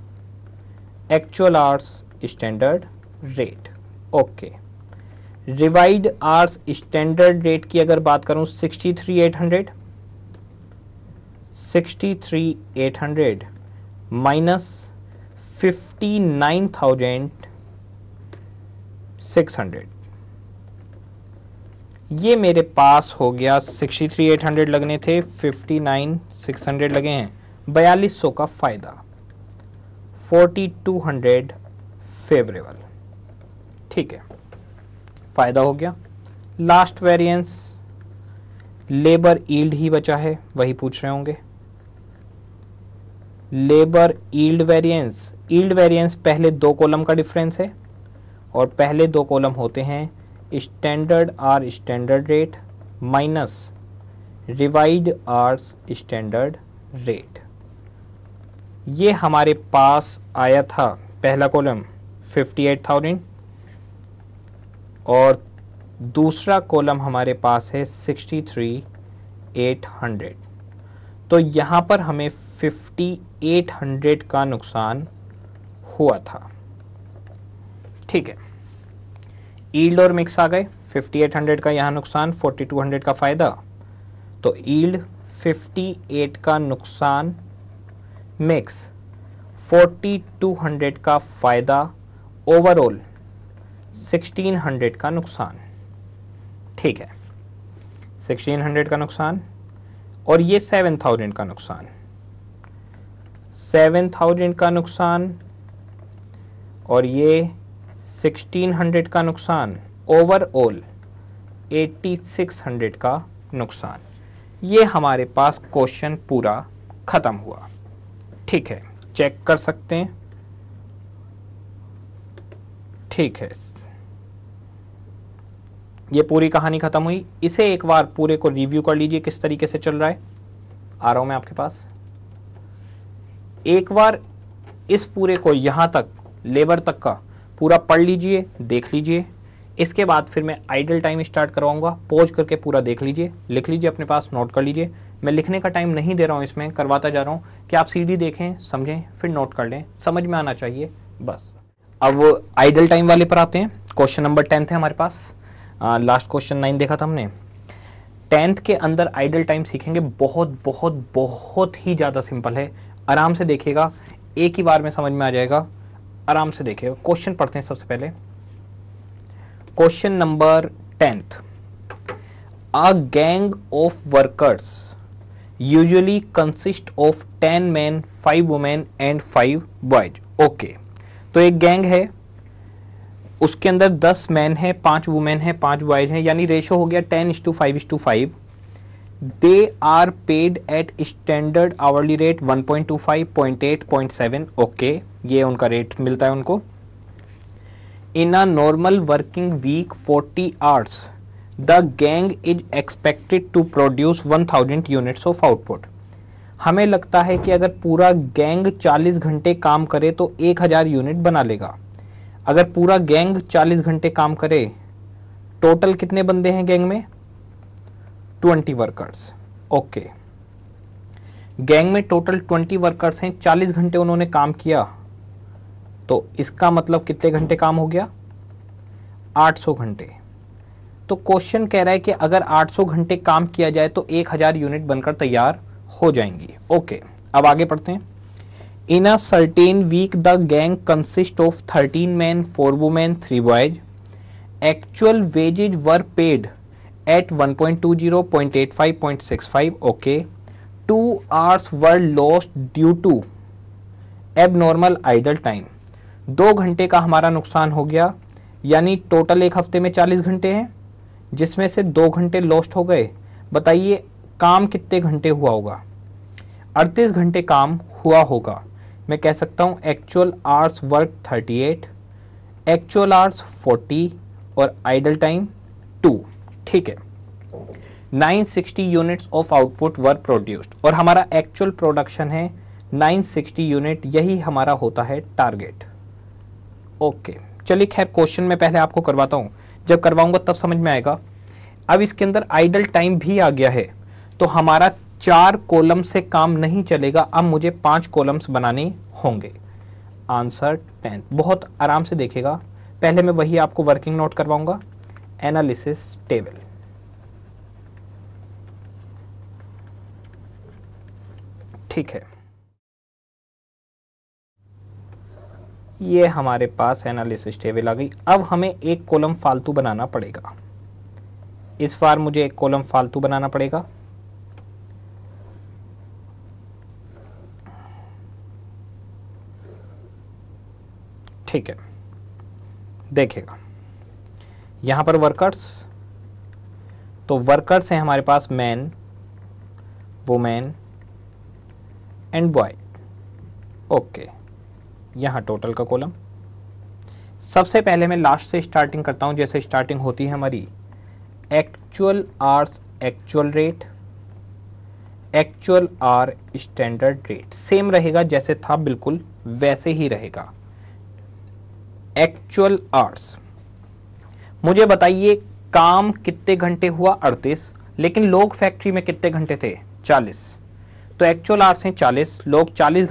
actual hours standard rate. Okay, revised hours standard rate की अगर बात करूं 63,800 माइनस 59,600। ये मेरे पास हो गया 63,800 लगने थे, 59,600 लगे हैं, 4200 का फायदा, 4,200 फेवरेबल। ठीक है, फायदा हो गया। लास्ट वेरिएंस लेबर यील्ड ही बचा है, वही पूछ रहे होंगे। लेबर यील्ड वेरिएंस पहले 2 कॉलम का डिफरेंस है और पहले 2 कॉलम होते हैं standard R standard rate minus revised hours standard rate. ये हमारे पास आया था पहला कॉलम 58,000 और दूसरा कॉलम हमारे पास है 63,800। तो यहाँ पर हमें 5800 का नुकसान हुआ था। ठीक है, यील्ड और मिक्स आ गए, 5800 का यहाँ नुकसान, 4200 का फायदा। तो यील्ड 58 का नुकसान, मिक्स 4200 का फायदा, ओवरऑल 1600 का नुकसान। ठीक है, 1600 का नुकसान और ये 7000 का नुकसान, 7000 का नुकसान और ये 1600 का नुकसान, ओवरऑल 8600 का नुकसान। ये हमारे पास क्वेश्चन पूरा खत्म हुआ। ठीक है, चेक कर सकते हैं। ठीक है, ये पूरी कहानी खत्म हुई। इसे एक बार पूरे को रिव्यू कर लीजिए किस तरीके से चल रहा है। आ रहा हूं मैं आपके पास। एक बार इस पूरे को यहां तक लेबर तक का पूरा पढ़ लीजिए, देख लीजिए। इसके बाद फिर मैं आइडल टाइम स्टार्ट करवाऊंगा, पॉज करके पूरा देख लीजिए, लिख लीजिए अपने पास, नोट कर लीजिए। मैं लिखने का टाइम नहीं दे रहा हूं, इसमें करवाता जा रहा हूं कि आप सीडी देखें, समझें, फिर नोट कर लें, समझ में आना चाहिए बस। अब आइडल टाइम वाले पर आते हैं। क्वेश्चन नंबर 10 है हमारे पास। लास्ट क्वेश्चन 9 देखा था हमने। 10th के अंदर आइडल टाइम सीखेंगे। बहुत बहुत बहुत ही ज़्यादा सिंपल है, आराम से देखिएगा, एक ही बार में समझ में आ जाएगा। आराम से देखिएगा। क्वेश्चन पढ़ते हैं सबसे पहले। Question number 10th, a gang of workers usually consist of 10 men, 5 women and 5 boys। Okay, तो एक गैंग है, उसके अंदर 10 मैन है, 5 वुमेन है, 5 बॉयज हैं, यानी रेशो हो गया 10:5:5। They are paid at standard hourly rate 1.25, 0.8, 0.7। Okay, ये उनका रेट मिलता है उनको। In a normal working week 40 hours the gang is expected to produce 1000 units of output. हमें लगता है कि अगर पूरा गैंग 40 घंटे काम करे तो 1000 यूनिट बना लेगा। अगर पूरा गैंग 40 घंटे काम करे, टोटल कितने बंदे हैं गैंग में? 20 वर्कर्स। ओके, गैंग में टोटल 20 वर्कर्स हैं, 40 घंटे उन्होंने काम किया, तो इसका मतलब कितने घंटे काम हो गया? 800 घंटे। तो क्वेश्चन कह रहा है कि अगर 800 घंटे काम किया जाए तो 1000 यूनिट बनकर तैयार हो जाएंगी। ओके, अब आगे पढ़ते हैं। In a certain week the gang consist of 13 man, 4 women, 3 boys. Actual wages were paid at 1.20, 0.85, 0.65। Okay, 2 hours were lost due to abnormal idle time. 2 घंटे का हमारा नुकसान हो गया, यानी टोटल एक हफ्ते में 40 घंटे हैं, जिसमें से 2 घंटे लॉस्ट हो गए। बताइए काम कितने घंटे हुआ होगा? 38 घंटे काम हुआ होगा। मैं कह सकता हूँ actual hours work 38, actual hours 40 और आइडल टाइम 2। ठीक है, 960 units of output were produced और हमारा एक्चुअल प्रोडक्शन है 960 यूनिट, यही हमारा होता है टारगेट। ओके, चलिए खैर क्वेश्चन में पहले आपको करवाता हूँ, जब करवाऊंगा तब समझ में आएगा। अब इसके अंदर आइडल टाइम भी आ गया है, तो हमारा 4 कॉलम से काम नहीं चलेगा, अब मुझे 5 कॉलम्स बनाने होंगे। आंसर 10। बहुत आराम से देखिएगा, पहले मैं वही आपको वर्किंग नोट करवाऊंगा, एनालिसिस टेबल। ठीक है, ये हमारे पास एनालिसिस टेबल आ गई। अब हमें एक कॉलम फालतू बनाना पड़ेगा। इस बार मुझे एक कॉलम फालतू बनाना पड़ेगा। ठीक है, देखिएगा यहां पर वर्कर्स, तो वर्कर्स हैं हमारे पास man, women and boy. Okay, यहाँ टोटल का कॉलम। सबसे पहले मैं लास्ट से स्टार्टिंग करता हूँ, जैसे स्टार्टिंग होती है हमारी actual hours actual rate, actual are standard rate. Same रहेगा जैसे था, बिल्कुल वैसे ही रहेगा। एक्चुअल आवर्स, मुझे बताइए काम कितने घंटे हुआ? 38, लेकिन लोग फैक्ट्री में कितने घंटे थे? 40। तो एक्चुअल आवर्स हैं 40, लोग 40